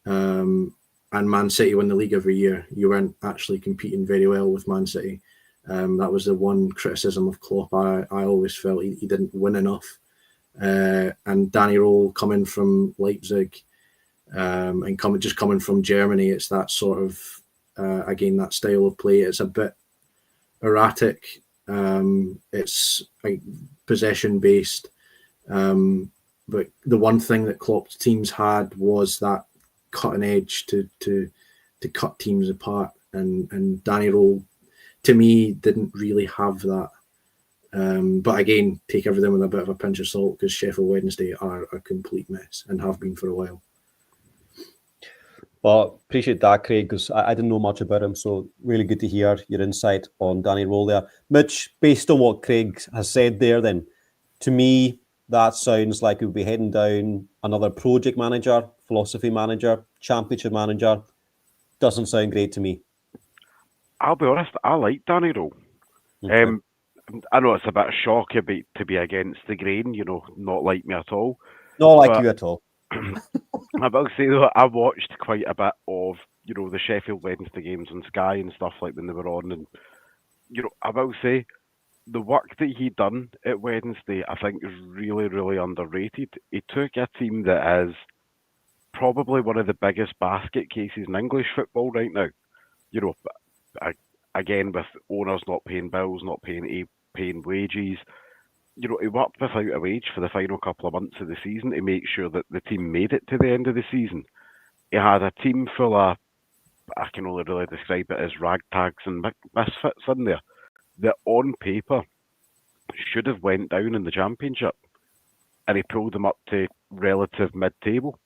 and Man City win the league every year, you weren't actually competing very well with Man City. That was the one criticism of Klopp. I always felt he didn't win enough. And Danny Röhl coming from Leipzig and coming from Germany, it's that sort of again, that style of play. It's a bit erratic. It's like possession based. But the one thing that Klopp's teams had was that cutting edge to cut teams apart, and Danny Röhl, to me, didn't really have that. But again, take everything with a bit of a pinch of salt, because Sheffield Wednesday are a complete mess and have been for a while. Well, appreciate that, Craig, because I didn't know much about him, so really good to hear your insight on Danny Röhl there. Mitch, based on what Craig has said there, then, to me, that sounds like we'll be heading down another project manager, philosophy manager, championship manager. Doesn't sound great to me. I'll be honest, I like Danny Röhl. Okay. I know it's a bit of shock to be against the grain, not like me at all. Not like you at all. I will say though, I watched quite a bit of the Sheffield Wednesday games on Sky and stuff like when they were on, and I will say the work that he done at Wednesday, I think, is really, really underrated. He took a team that is probably one of the biggest basket cases in English football right now. Again, with owners not paying bills, not paying wages. He worked without a wage for the final couple of months of the season to make sure that the team made it to the end of the season. He had a team full of, I can only really describe it as ragtags and misfits in there, that on paper should have went down in the Championship, and he pulled them up to relative mid-table.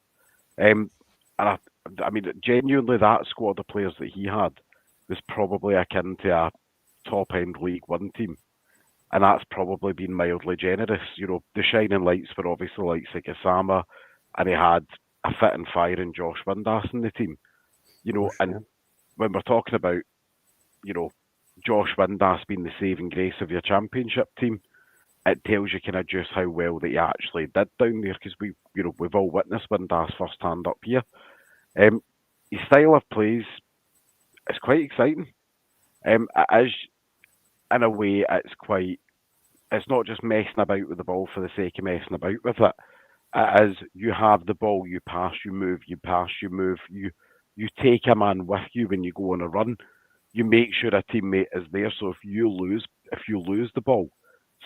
And I mean, genuinely, that squad of players that he had was probably akin to a top-end League One team. And that's probably been mildly generous. The shining lights were obviously like Gassama, and he had a fit and firing Josh Windass in the team. And when we're talking about, Josh Windass being the saving grace of your Championship team, it tells you kind of just how well that he actually did down there, because we've all witnessed Windass firsthand up here. His style of plays is quite exciting. It is, in a way, it's not just messing about with the ball for the sake of messing about with it. It is, you have the ball, you pass, you move, you pass, you move, you take a man with you when you go on a run. You make sure a teammate is there, so if you lose the ball,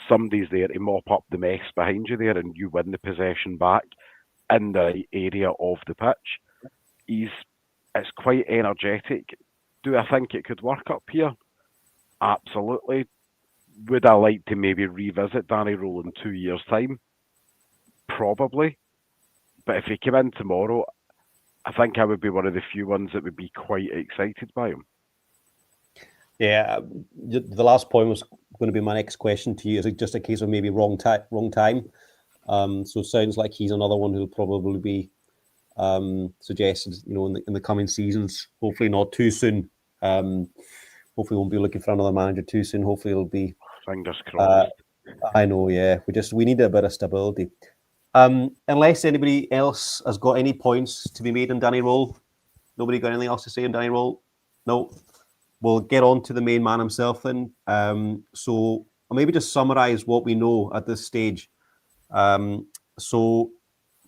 somebody's there to mop up the mess behind you there, and you win the possession back in the area of the pitch. It's quite energetic. Do I think it could work up here? Absolutely. Would I like to maybe revisit Danny Röhl in 2 years' time? Probably. But if he came in tomorrow, I think I would be one of the few ones that would be quite excited by him. Yeah, the last point was going to be my next question to you. Is it just a case of maybe wrong time? So it sounds like he's another one who'll probably be suggested, in the coming seasons. Hopefully not too soon. Hopefully we won't be looking for another manager too soon. Hopefully it'll be. Fingers crossed. I know, yeah. We need a bit of stability. Unless anybody else has got any points to be made on Danny Röhl. Nobody got anything else to say on Danny Röhl? No. We'll get on to the main man himself then. So I'll maybe just summarise what we know at this stage. So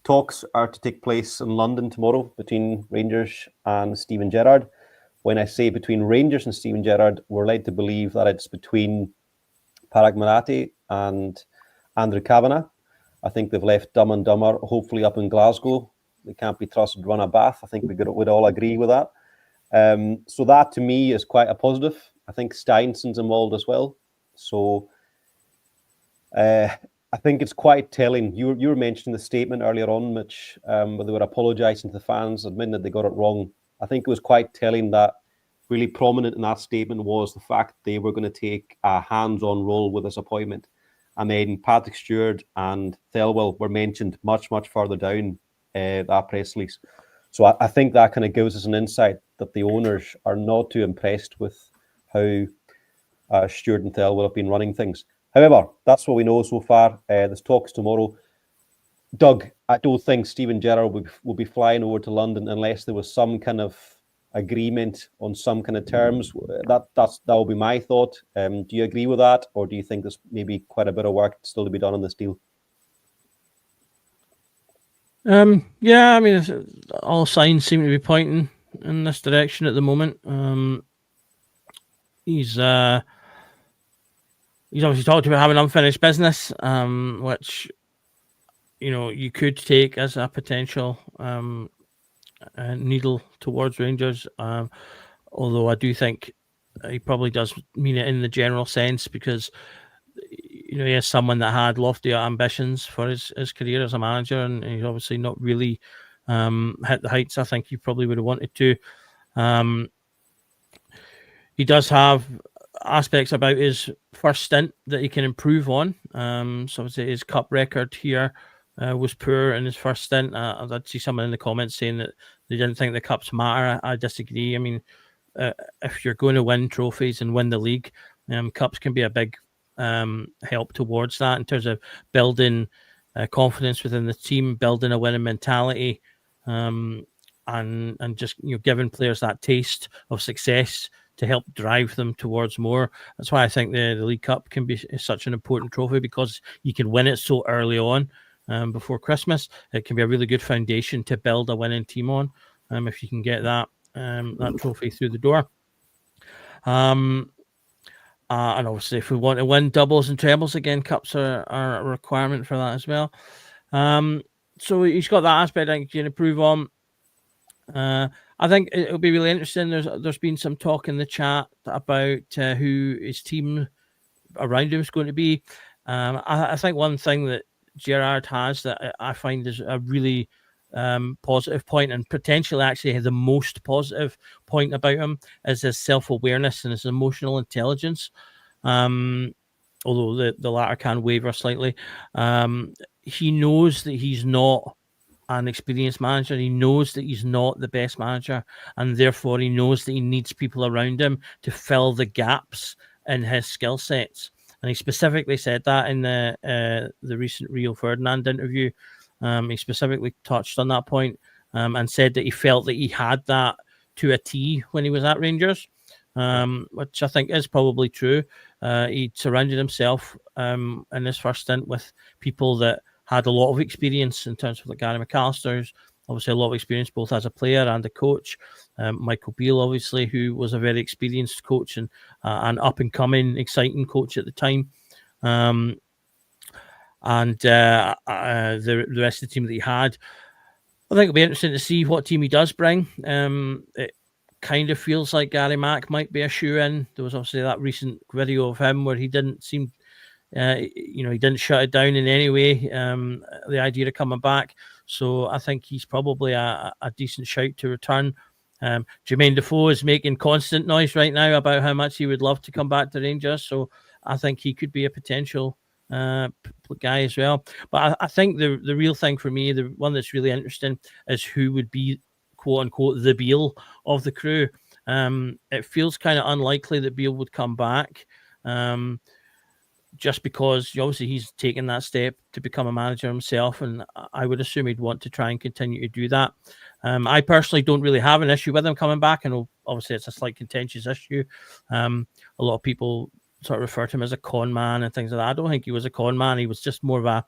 talks are to take place in London tomorrow between Rangers and Steven Gerrard. When I say between Rangers and Steven Gerrard, we're led to believe that it's between Parag Marathi and Andrew Kavanagh. I think they've left Dumb and Dumber, hopefully up in Glasgow. They can't be trusted to run a bath. I think we'd all agree with that. So that to me is quite a positive. I think Steinson's involved as well. So I think it's quite telling. You were mentioning the statement earlier on, Mitch, where they were apologising to the fans, admitting that they got it wrong. I think it was quite telling that really prominent in that statement was the fact they were going to take a hands-on role with this appointment. And then Patrick Stewart and Thelwell were mentioned much, much further down that press release. So I think that kind of gives us an insight that the owners are not too impressed with how Stewart and Thelwell have been running things. However, that's what we know so far. There's talks tomorrow. Doug, I don't think Steven Gerrard will be flying over to London unless there was some kind of agreement on some kind of terms. That will be my thought. Do you agree with that, or do you think there's maybe quite a bit of work still to be done on this deal? Yeah, I mean, all signs seem to be pointing in this direction at the moment. He's obviously talked about having unfinished business, which you could take as a potential needle towards Rangers. Although I do think he probably does mean it in the general sense, because he is someone that had lofty ambitions for his career as a manager, and he's obviously not really hit the heights I think he probably would have wanted to. He does have aspects about his first stint that he can improve on. So obviously his cup record here was poor in his first stint. I'd see someone in the comments saying that they didn't think the cups matter. I disagree. I mean, if you're going to win trophies and win the league, cups can be a big help towards that in terms of building confidence within the team, building a winning mentality, and just giving players that taste of success to help drive them towards more. That's why I think the League Cup can be such an important trophy, because you can win it so early on before Christmas. It can be a really good foundation to build a winning team on if you can get that trophy through the door. And obviously, if we want to win doubles and trebles again, cups are a requirement for that as well. So he's got that aspect I think he can improve on. I think it'll be really interesting. There's been some talk in the chat about who his team around him is going to be. I think one thing that Gerrard has that I find is a really positive point, and potentially actually the most positive point about him, is his self-awareness and his emotional intelligence. Although the latter can waver slightly. He knows that he's not an experienced manager. He knows that he's not the best manager, and therefore he knows that he needs people around him to fill the gaps in his skill sets. And he specifically said that in the recent Rio Ferdinand interview. He specifically touched on that point and said that he felt that he had that to a T when he was at Rangers, which I think is probably true. He surrounded himself in his first stint with people that had a lot of experience in terms of like Gary McAllister's, obviously a lot of experience both as a player and a coach. Michael Beale, obviously, who was a very experienced coach and an up-and-coming, exciting coach at the time. And the rest of the team that he had. I think it'll be interesting to see what team he does bring. It kind of feels like Gary Mack might be a shoe-in. There was obviously that recent video of him where he didn't seem... he didn't shut it down in any way, the idea of coming back. So I think he's probably a decent shout to return. Jermaine Defoe is making constant noise right now about how much he would love to come back to Rangers. So I think he could be a potential guy as well. But I think the real thing for me, the one that's really interesting, is who would be, quote unquote, the Beale of the crew. It feels kind of unlikely that Beale would come back. Just because obviously he's taken that step to become a manager himself, and I would assume he'd want to try and continue to do that. I personally don't really have an issue with him coming back, and obviously it's a slight contentious issue. A lot of people sort of refer to him as a con man and things like that. I don't think he was a con man. He was just more of a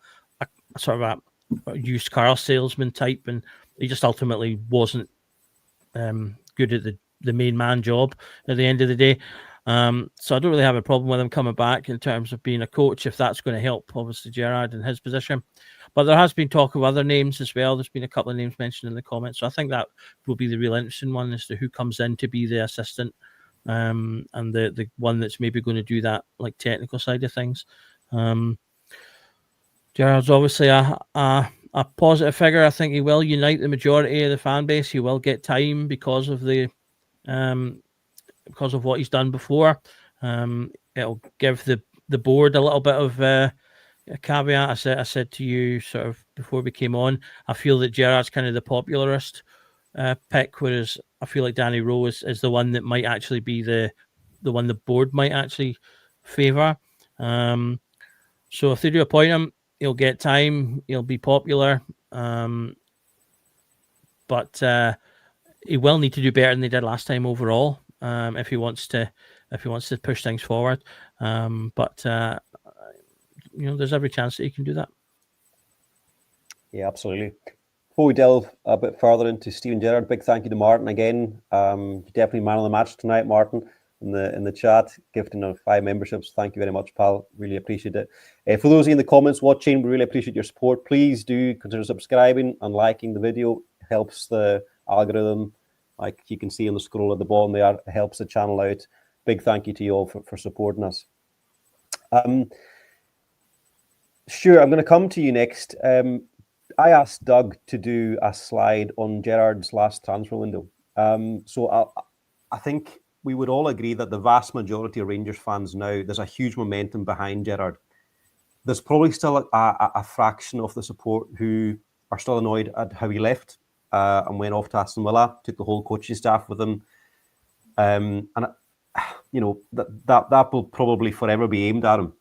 sort of a used car salesman type, and he just ultimately wasn't good at the main man job at the end of the day. So I don't really have a problem with him coming back in terms of being a coach, if that's going to help, obviously, Gerrard in his position. But there has been talk of other names as well. There's been a couple of names mentioned in the comments. So I think that will be the real interesting one, as to who comes in to be the assistant and the one that's maybe going to do that like technical side of things. Gerrard's obviously a positive figure. I think he will unite the majority of the fan base. He will get time because of what he's done before. It'll give the board a little bit of a caveat. I said to you sort of before we came on, I feel that Gerrard's kind of the popularist pick, whereas I feel like Danny Rowe is the one that might actually be the one the board might actually favour. So if they do appoint him, he'll get time, he'll be popular, but he will need to do better than they did last time overall if he wants to push things forward. But there's every chance that he can do that. Yeah, absolutely. Before we delve a bit further into Steven Gerrard, big thank you to Martin again. Definitely man of the match tonight, Martin, in the chat, gifting of 5 memberships. Thank you very much, pal. Really appreciate it. For those of you in the comments watching, we really appreciate your support. Please do consider subscribing and liking the video. It helps the algorithm, like you can see on the scroll at the bottom there. It helps the channel out. Big thank you to you all for supporting us. Sure, I'm going to come to you next. I asked Doug to do a slide on Gerrard's last transfer window. So I think we would all agree that the vast majority of Rangers fans now, there's a huge momentum behind Gerrard. There's probably still a fraction of the support who are still annoyed at how he left and went off to Aston Villa, took the whole coaching staff with him. And that will probably forever be aimed at him.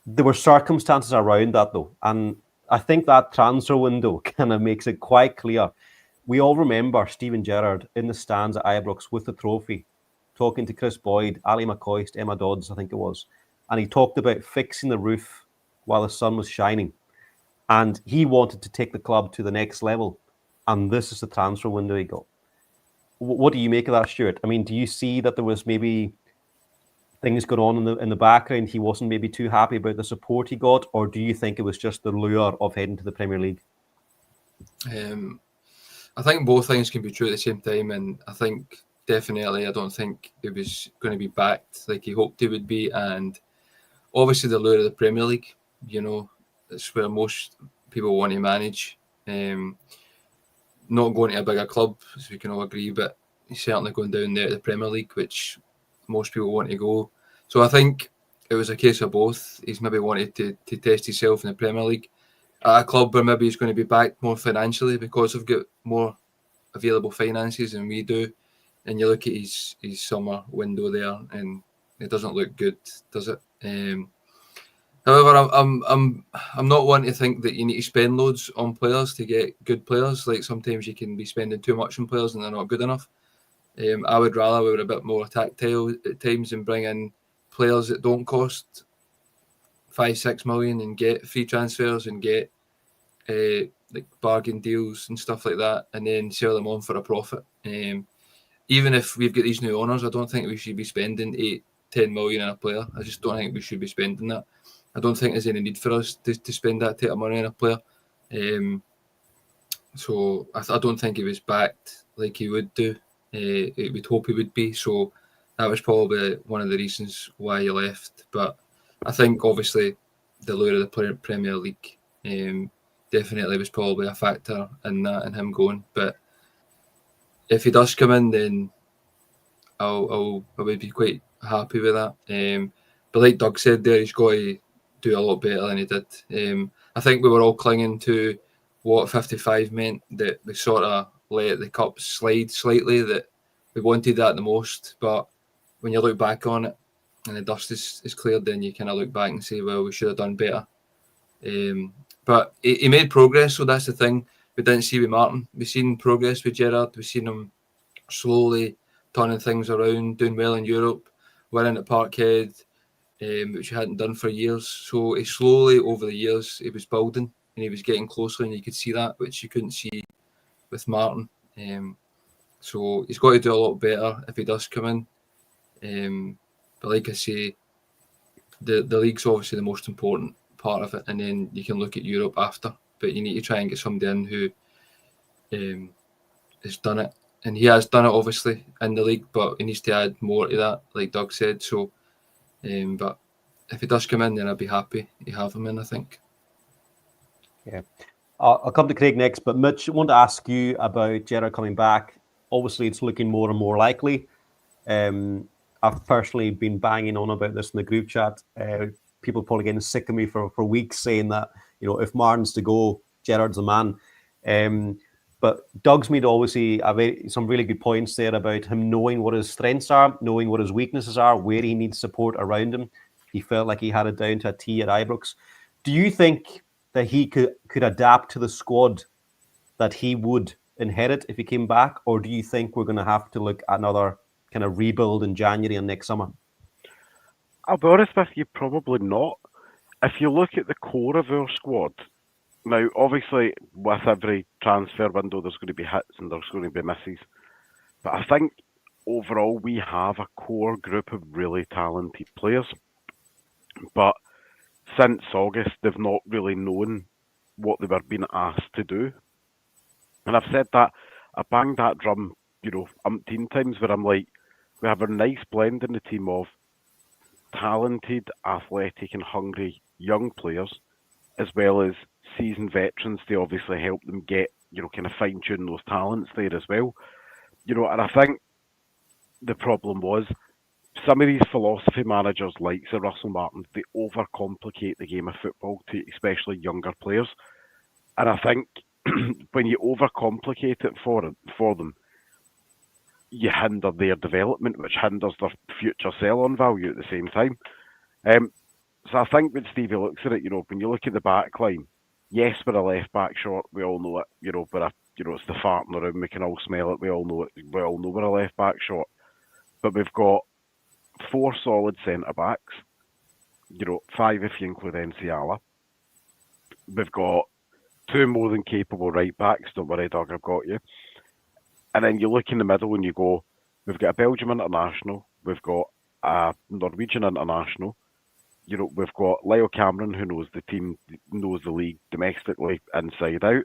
There were circumstances around that though, and I think that transfer window kind of makes it quite clear. We all remember Steven Gerrard in the stands at Ibrox with the trophy, talking to Chris Boyd, Ali McCoist, Emma Dodds, I think it was, and he talked about fixing the roof while the sun was shining, and he wanted to take the club to the next level, and this is the transfer window he got. What do you make of that, Stuart? I mean, do you see that there was maybe things going on in the background? He wasn't maybe too happy about the support he got, or do you think it was just the lure of heading to the Premier League? I think both things can be true at the same time, and I think definitely I don't think it was going to be backed like he hoped it would be, and obviously the lure of the Premier League, it's where most people want to manage. Not going to a bigger club, as we can all agree, but he's certainly going down there to the Premier League, which most people want to go. So I think it was a case of both. He's maybe wanted to test himself in the Premier League at a club where maybe he's going to be backed more financially because we've got more available finances than we do. And you look at his summer window there, and it doesn't look good, does it? However, I'm not one to think that you need to spend loads on players to get good players. Like sometimes you can be spending too much on players and they're not good enough. I would rather we were a bit more tactile at times and bring in players that don't cost 5-6 million and get free transfers and get like bargain deals and stuff like that, and then sell them on for a profit. Even if we've got these new owners, I don't think we should be spending 8-10 million on a player. I just don't think we should be spending that. I don't think there's any need for us to spend that type of money on a player. So I don't think he was backed like he would do. It would hope he would be. So that was probably one of the reasons why he left. But I think obviously the lure of the Premier League definitely was probably a factor in that and him going. But if he does come in, then I would be quite happy with that. But like Doug said there, he's got to do a lot better than he did. I think we were all clinging to what 55 meant, that we sort of let the cup slide slightly, that we wanted that the most. But when you look back on it and the dust is cleared, then you kind of look back and say, well, we should have done better. But he made progress, so that's the thing we didn't see with Martin. We've seen progress with Gerrard. We've seen him slowly turning things around, doing well in Europe, winning at Parkhead, which he hadn't done for years. So he slowly, over the years, he was building and he was getting closer, and you could see that, which you couldn't see with Martin. So he's got to do a lot better if he does come in. But like I say, the league's obviously the most important part of it, and then you can look at Europe after. But you need to try and get somebody in who has done it and he has done it obviously in the league, but he needs to add more to that, like Doug said. So, but if he does come in, then I'll be happy to have him in, I think. Yeah. I'll come to Craig next, but Mitch, I want to ask you about Gerrard coming back. Obviously, it's looking more and more likely. I've personally been banging on about this in the group chat. People probably getting sick of me for weeks saying that, if Martin's to go, Gerrard's the man. But Doug's made obviously some really good points there about him knowing what his strengths are, knowing what his weaknesses are, where he needs support around him. He felt like he had it down to a T at Ibrox. Do you think that he could adapt to the squad that he would inherit if he came back? Or do you think we're going to have to look at another kind of rebuild in January and next summer? I'll be honest with you, probably not. If you look at the core of our squad, now obviously with every transfer window there's going to be hits and there's going to be misses. But I think overall we have a core group of really talented players. But since August, they've not really known what they were being asked to do. And I've said that, I banged that drum, umpteen times, where I'm like, we have a nice blend in the team of talented, athletic and hungry young players, as well as seasoned veterans to obviously help them get, kind of fine-tune those talents there as well. And I think the problem was, some of these philosophy managers, like Sir Russell Martin, they overcomplicate the game of football to especially younger players. And I think when you overcomplicate it for them, you hinder their development, which hinders their future sell-on value at the same time. So I think when Stevie looks at it, when you look at the back line, yes, we're a left back short, we all know it. It's the fart in the room, we can all smell it, we all know it. We all know we're a left back short. But we've got 4 solid centre backs, 5 if you include Nsiala. We've got 2 more than capable right backs. Don't worry, Doug, I've got you. And then you look in the middle and you go, we've got a Belgium international, we've got a Norwegian international, we've got Lyle Cameron, who knows the team, knows the league domestically inside out.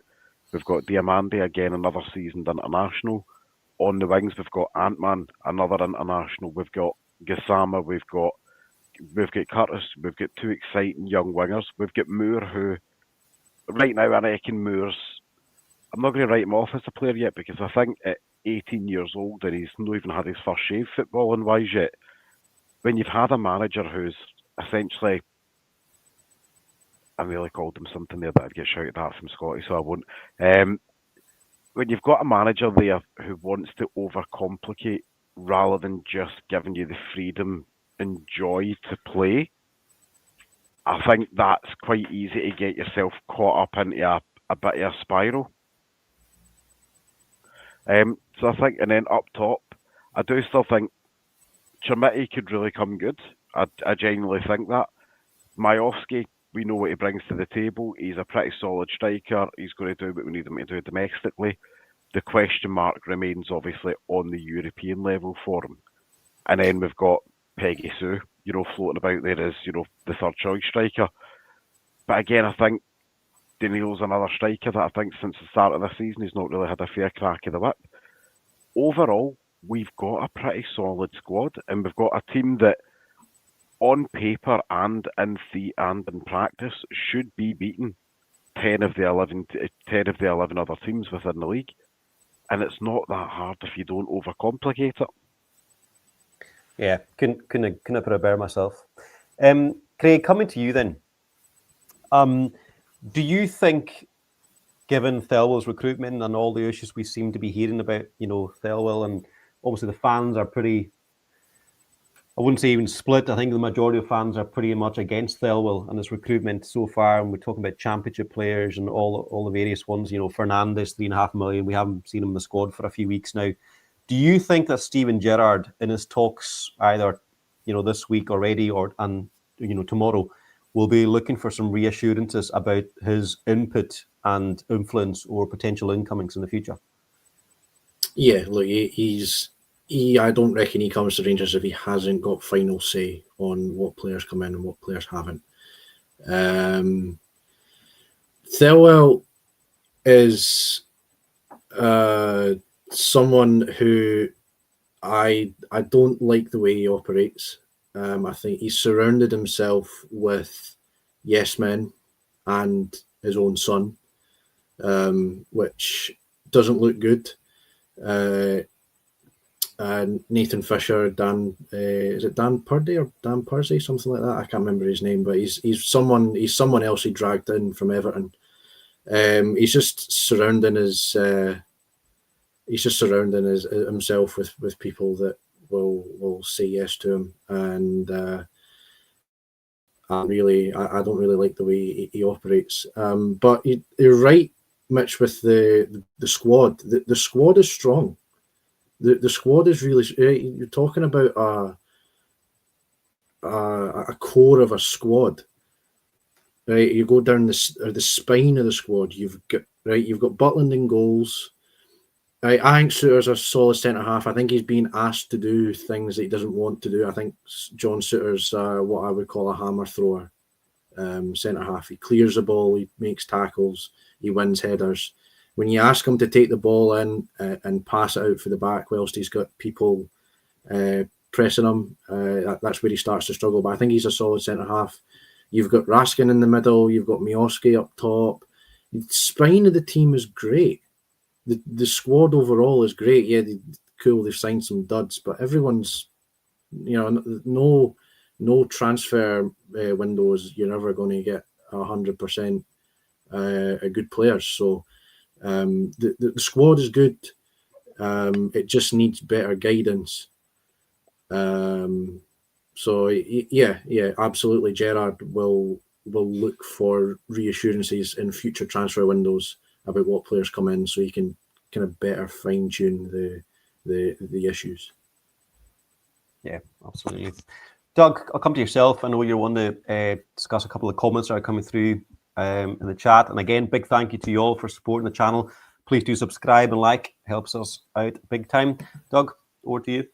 We've got Diamande, again, another seasoned international. On the wings, we've got Ant-Man, another international. We've got Gassama, we've got Curtis, we've got 2 exciting young wingers. We've got Moore, who right now I reckon Moore's, I'm not going to write him off as a player yet, because I think at 18 years old and he's not even had his first shave footballing wise yet, when you've had a manager who's essentially, I really called him something there that I'd get shouted at from Scotty, so I won't. When you've got a manager there who wants to overcomplicate rather than just giving you the freedom and joy to play, I think that's quite easy to get yourself caught up into a bit of a spiral. So I think, and then up top, I do still think Chermiti could really come good. I genuinely think that. Majowski, we know what he brings to the table. He's a pretty solid striker. He's going to do what we need him to do domestically. The question mark remains obviously on the European level for him. And then we've got Peggy Sue, floating about there as, the third choice striker. But again, I think Danilo's another striker that I think since the start of the season he's not really had a fair crack of the whip. Overall, we've got a pretty solid squad, and we've got a team that on paper and in practice should be beating 10 of the 11 other teams within the league. And it's not that hard if you don't overcomplicate it. Yeah, couldn't put it better myself. Craig, coming to you then. Do you think, given Thelwell's recruitment and all the issues we seem to be hearing about, Thelwell, and obviously the fans are pretty, I wouldn't say even split. I think the majority of fans are pretty much against Thelwell and his recruitment so far. And we're talking about championship players and all the various ones. Fernandes, $3.5 million. We haven't seen him in the squad for a few weeks now. Do you think that Steven Gerrard, in his talks either this week already or tomorrow, will be looking for some reassurances about his input and influence or potential incomings in the future? Yeah, look, I don't reckon he comes to Rangers if he hasn't got final say on what players come in and what players haven't. Thelwell is someone who I don't like the way he operates. I think he's surrounded himself with yes men and his own son, which doesn't look good. And Nathan Fisher, is it Dan Purdy or Dan Pursey, something like that? I can't remember his name, but he's someone else he dragged in from Everton. He's just surrounding himself with people that will say yes to him, and I don't really like the way he operates. But you're right, Mitch, with the squad. The squad is strong. The squad is really. You're talking about a core of a squad, right? You go down the spine of the squad. You've got Butland in goals. Right, I think Souttar's a solid centre half. I think he's been asked to do things that he doesn't want to do. I think John Souttar's what I would call a hammer thrower centre half. He clears the ball, he makes tackles, he wins headers. When you ask him to take the ball in and pass it out for the back, whilst he's got people pressing him, that's where he starts to struggle. But I think he's a solid centre half. You've got Raskin in the middle. You've got Miovski up top. The spine of the team is great. The squad overall is great. Yeah, cool. They've signed some duds, but everyone's, no transfer windows. You're never going to get 100% good players. So the squad is good. It just needs better guidance. So yeah, absolutely. Gerrard will look for reassurances in future transfer windows about what players come in, so he can kind of better fine tune the issues. Yeah, absolutely. Doug, I'll come to yourself. I know you're one to discuss a couple of comments that are coming through in the chat. And again, big thank you to you all for supporting the channel. Please do subscribe and like. Helps us out big time. Doug, over to you.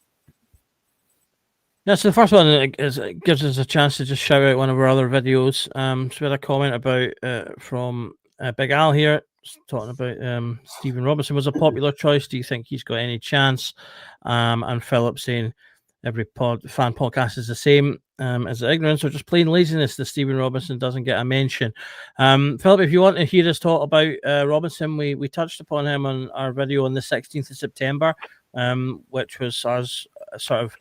Yeah, so the first one gives us a chance to just shout out one of our other videos. So we had a comment about from Big Al here, talking about Stephen Robinson was a popular choice. Do you think he's got any chance? And Philip saying every fan podcast is the same as ignorance or just plain laziness that Stephen Robinson doesn't get a mention. Philip, if you want to hear us talk about Robinson, we touched upon him on our video on the 16th of September, which was us sort of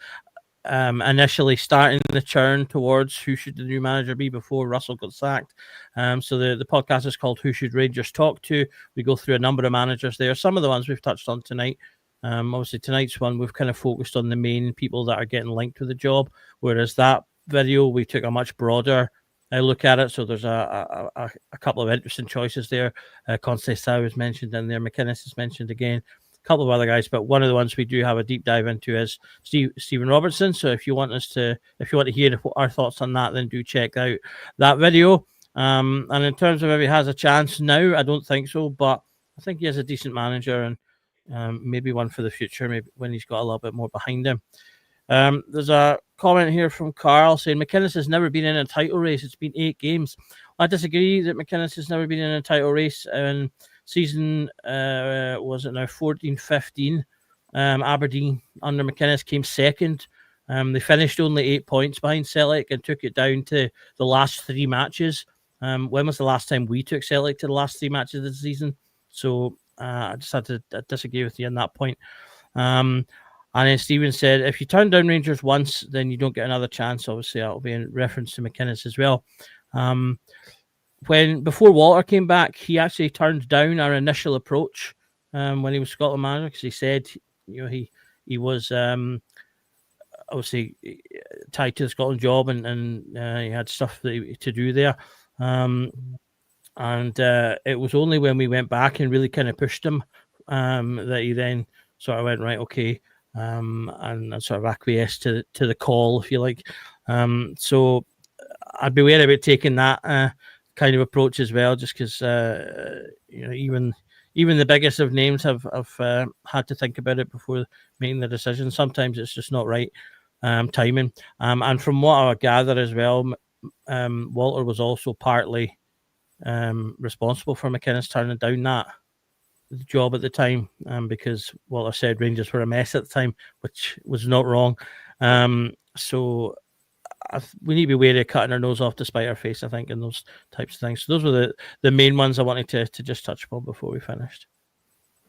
initially starting the churn towards who should the new manager be before Russell got sacked. So the podcast is called Who Should Rangers Talk To? We go through a number of managers there. Some of the ones we've touched on tonight. Obviously tonight's one we've kind of focused on the main people that are getting linked with the job, whereas that video we took a much broader look at it. So there's a couple of interesting choices there. Conceição is mentioned in there. McInnes is mentioned again. Couple of other guys, but one of the ones we do have a deep dive into is Stephen Robertson. So if you want to hear our thoughts on that, then do check out that video. And in terms of if he has a chance now, I don't think so, but I think he is a decent manager and maybe one for the future, maybe when he's got a little bit more behind him. There's a comment here from Carl saying McInnes has never been in a title race. It's been 8 games. I disagree that McInnes has never been in a title race. And season was it now 14-15. Aberdeen under McInnes came second. They finished only 8 points behind Celtic and took it down to the last 3 matches. When was the last time we took Celtic to the last 3 matches of the season? So I just had to disagree with you on that point. And then Stephen said, if you turn down Rangers once, then you don't get another chance. Obviously, that will be in reference to McInnes as well. Before Walter came back, he actually turned down our initial approach when he was Scotland manager, because he said, he was obviously tied to the Scotland job and he had stuff to do there. And it was only when we went back and really kind of pushed him that he then sort of went, right, okay, and sort of acquiesced to the call, if you like. So I'd be wary about taking that kind of approach as well, just because even the biggest of names have had to think about it before making the decision. Sometimes it's just not right timing. And from what I gather as well, Walter was also partly responsible for McInnes turning down that the job at the time, because Walter said Rangers were a mess at the time, which was not wrong. So we need to be wary of cutting our nose off to spite our face, I think, and those types of things. So those were the main ones I wanted to just touch upon before we finished.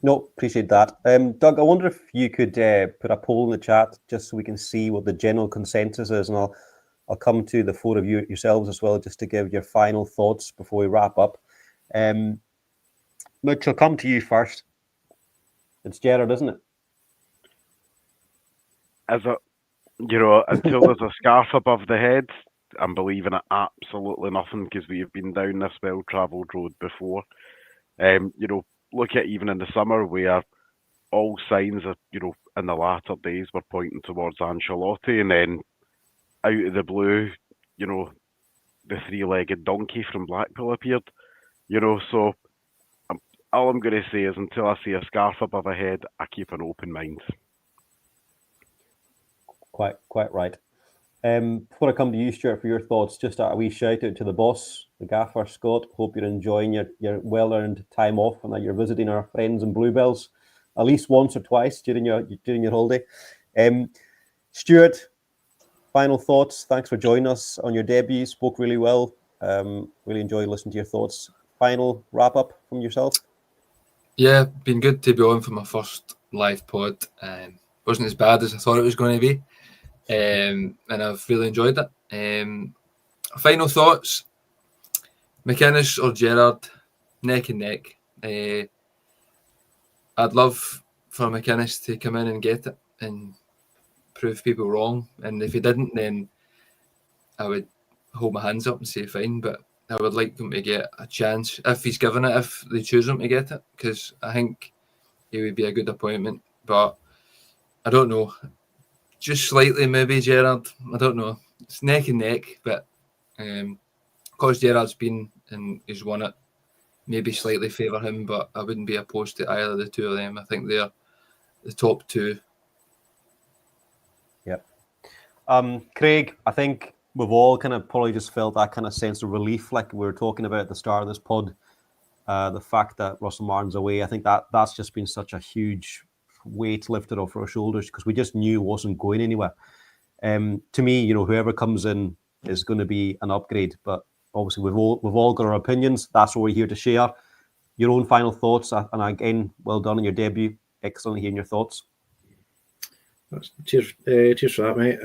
No, appreciate that. Doug, I wonder if you could put a poll in the chat just so we can see what the general consensus is, and I'll come to the four of you yourselves as well, just to give your final thoughts before we wrap up. Mitch, I'll come to you first. It's Gerrard, isn't it? As a, until there's a scarf above the head, I'm believing it absolutely nothing, because we have been down this well-travelled road before. Look at even in the summer where all signs of, in the latter days were pointing towards Ancelotti, and then out of the blue, the three-legged donkey from Blackpool appeared. So all I'm going to say is until I see a scarf above a head, I keep an open mind. Quite right. Before I come to you, Stuart, for your thoughts, just a wee shout out to the boss, the gaffer, Scott. Hope you're enjoying your well-earned time off and that you're visiting our friends in Bluebells at least once or twice during your holiday. Stuart, final thoughts. Thanks for joining us on your debut. Spoke really well. Really enjoyed listening to your thoughts. Final wrap-up from yourself? Yeah, been good to be on for my first live pod. Wasn't as bad as I thought it was going to be. And I've really enjoyed it. Final thoughts: McInnes or Gerrard, neck and neck. I'd love for McInnes to come in and get it and prove people wrong. And if he didn't, then I would hold my hands up and say fine. But I would like him to get a chance if he's given it, if they choose him to get it, because I think he would be a good appointment. But I don't know. Just slightly, maybe Gerrard. I don't know. It's neck and neck, but because Gerrard's been and he's won it, maybe slightly favour him, but I wouldn't be opposed to either of the two of them. I think they're the top two. Yep. Craig, I think we've all kind of probably just felt that kind of sense of relief, like we were talking about at the start of this pod. The fact that Russell Martin's away, I think that's just been such a huge weight lifted off our shoulders, because we just knew it wasn't going anywhere. To me, whoever comes in is going to be an upgrade, but obviously we've all got our opinions. That's what we're here to share. Your own final thoughts, and again, well done on your debut. Excellent hearing your thoughts. Cheers for that, mate.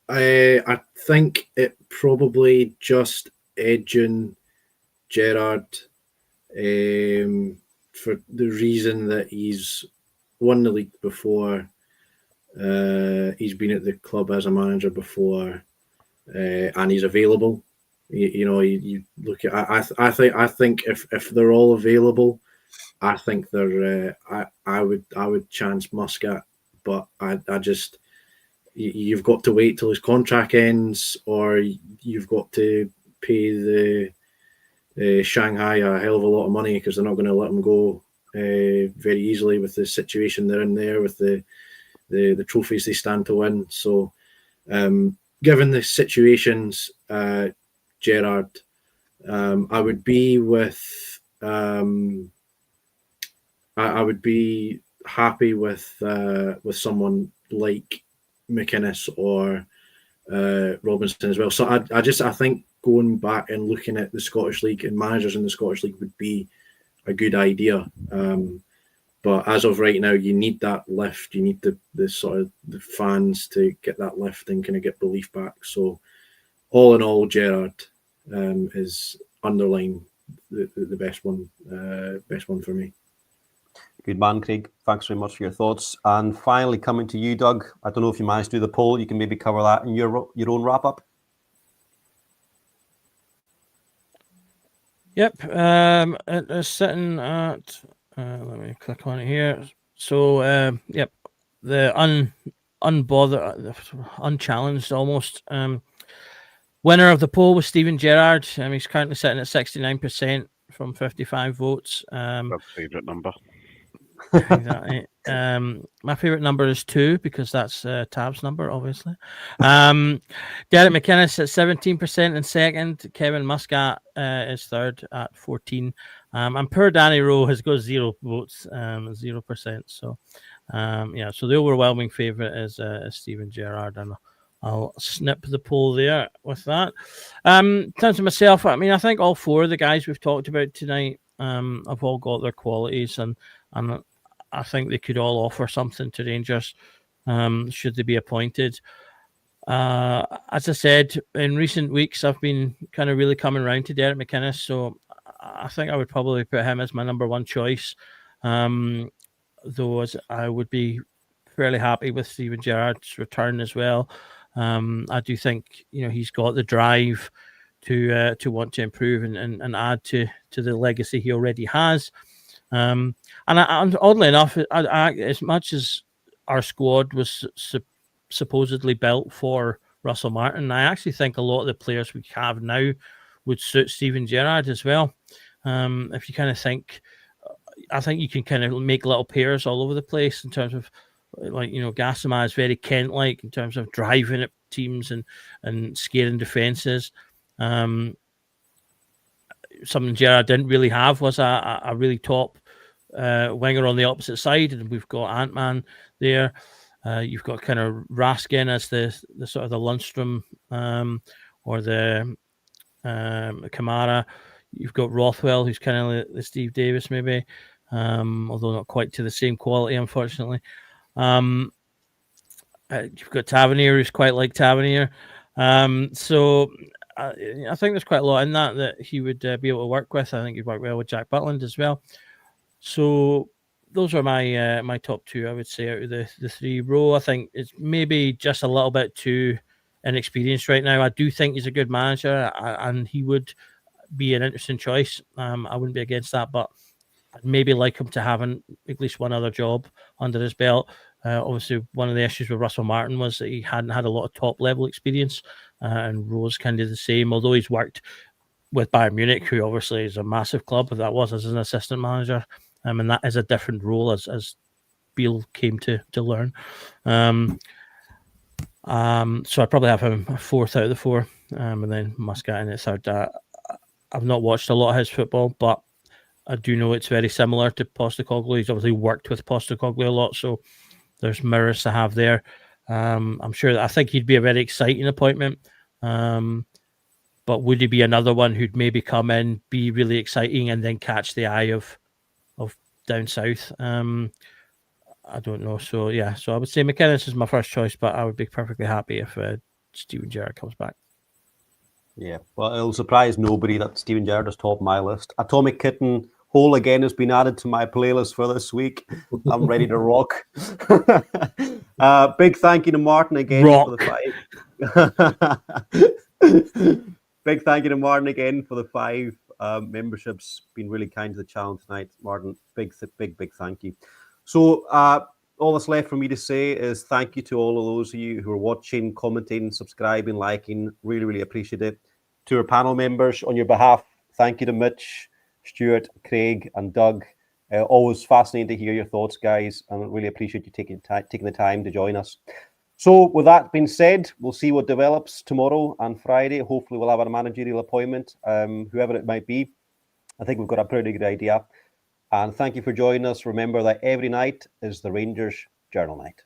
I think it probably just edging Gerrard for the reason that he's won the league before. He's been at the club as a manager before, and he's available. You look at. I think if they're all available, I think they're. I would chance Muscat, but I just. You've got to wait till his contract ends, or you've got to pay the Shanghai a hell of a lot of money, because they're not going to let him go very easily with the situation they're in there, with the trophies they stand to win. So, given the situations, Gerrard, I would be with. I would be happy with someone like McInnes or Robinson as well. So I think going back and looking at the Scottish League and managers in the Scottish League would be a good idea. But as of right now, you need that lift. You need the sort of the fans to get that lift and kind of get belief back. So all in all, Gerrard is underline the best one for me. Good man, Craig. Thanks very much for your thoughts. And finally, coming to you, Doug. I don't know if you managed to do the poll. You can maybe cover that in your own wrap-up. Yep. It is sitting at... let me click on it here. So, yep. The unbothered, unchallenged almost. Winner of the poll was Steven Gerrard. He's currently sitting at 69% from 55 votes. That's a favourite number. Exactly. My favourite number is 2, because that's Tab's number, obviously. Derek McInnes at 17% in second. Kevin Muscat is third at 14%. And poor Danny Rowe has got 0 votes, 0%. So, yeah, so the overwhelming favourite is Steven Gerrard, and I'll snip the poll there with that. In terms of myself, I mean, I think all 4 of the guys we've talked about tonight have all got their qualities, and I think they could all offer something to Rangers should they be appointed. As I said, in recent weeks, I've been kind of really coming around to Derek McInnes, so I think I would probably put him as my number 1 choice. Though I would be fairly happy with Steven Gerrard's return as well. I do think he's got the drive to want to improve and add to the legacy he already has. And oddly enough, as much as our squad was supposedly built for Russell Martin, I actually think a lot of the players we have now would suit Steven Gerrard as well. If you kind of think, I think you can kind of make little pairs all over the place in terms of, like, Gassama is very Kent-like in terms of driving at teams and scaring defences. Something Gerrard didn't really have was a really top winger on the opposite side, and we've got Ant-Man there. You've got kind of Raskin as the sort of the Lundstrom or the Kamara. You've got Rothwell, who's kind of the Steve Davis maybe, although not quite to the same quality, unfortunately. You've got Tavernier, who's quite like Tavernier. So I think there's quite a lot in that he would be able to work with. I think he'd work well with Jack Butland as well. So those are my top 2, I would say, out of the 3. Rowe, I think it's maybe just a little bit too inexperienced right now. I do think he's a good manager, and he would be an interesting choice. I wouldn't be against that, but I'd maybe like him to have at least one other job under his belt. Obviously, one of the issues with Russell Martin was that he hadn't had a lot of top-level experience, and Rowe's kind of the same, although he's worked with Bayern Munich, who obviously is a massive club, but that was as an assistant manager, and that is a different role as Beale came to learn. So I'd probably have him 4th out of the 4, and then Muscat in at 3rd. I've not watched a lot of his football, but I do know it's very similar to Postecoglou. He's obviously worked with Postecoglou a lot, so there's mirrors to have there. I'm sure I think he'd be a very exciting appointment. But would he be another one who'd maybe come in, be really exciting, and then catch the eye of down south? I don't know. So yeah, so I would say McInnes is my first choice, but I would be perfectly happy if Steven Gerrard comes back. Yeah, well, it'll surprise nobody that Steven Gerrard is top of my list. Atomic Kitten Hole again has been added to my playlist for this week. I'm ready to rock. Big thank you to Martin again for the 5. Big thank you to Martin again for the 5 memberships. Been really kind to the channel tonight, Martin. Big thank you. So all that's left for me to say is thank you to all of those of you who are watching, commenting, subscribing, liking. Really, really appreciate it. To our panel members, on your behalf, thank you to Mitch, Stuart, Craig, and Doug. Always fascinating to hear your thoughts, guys, and really appreciate you taking the time to join us. So with that being said, we'll see what develops tomorrow and Friday. Hopefully we'll have a managerial appointment, whoever it might be. I think we've got a pretty good idea. And thank you for joining us. Remember that every night is the Rangers Journal Night.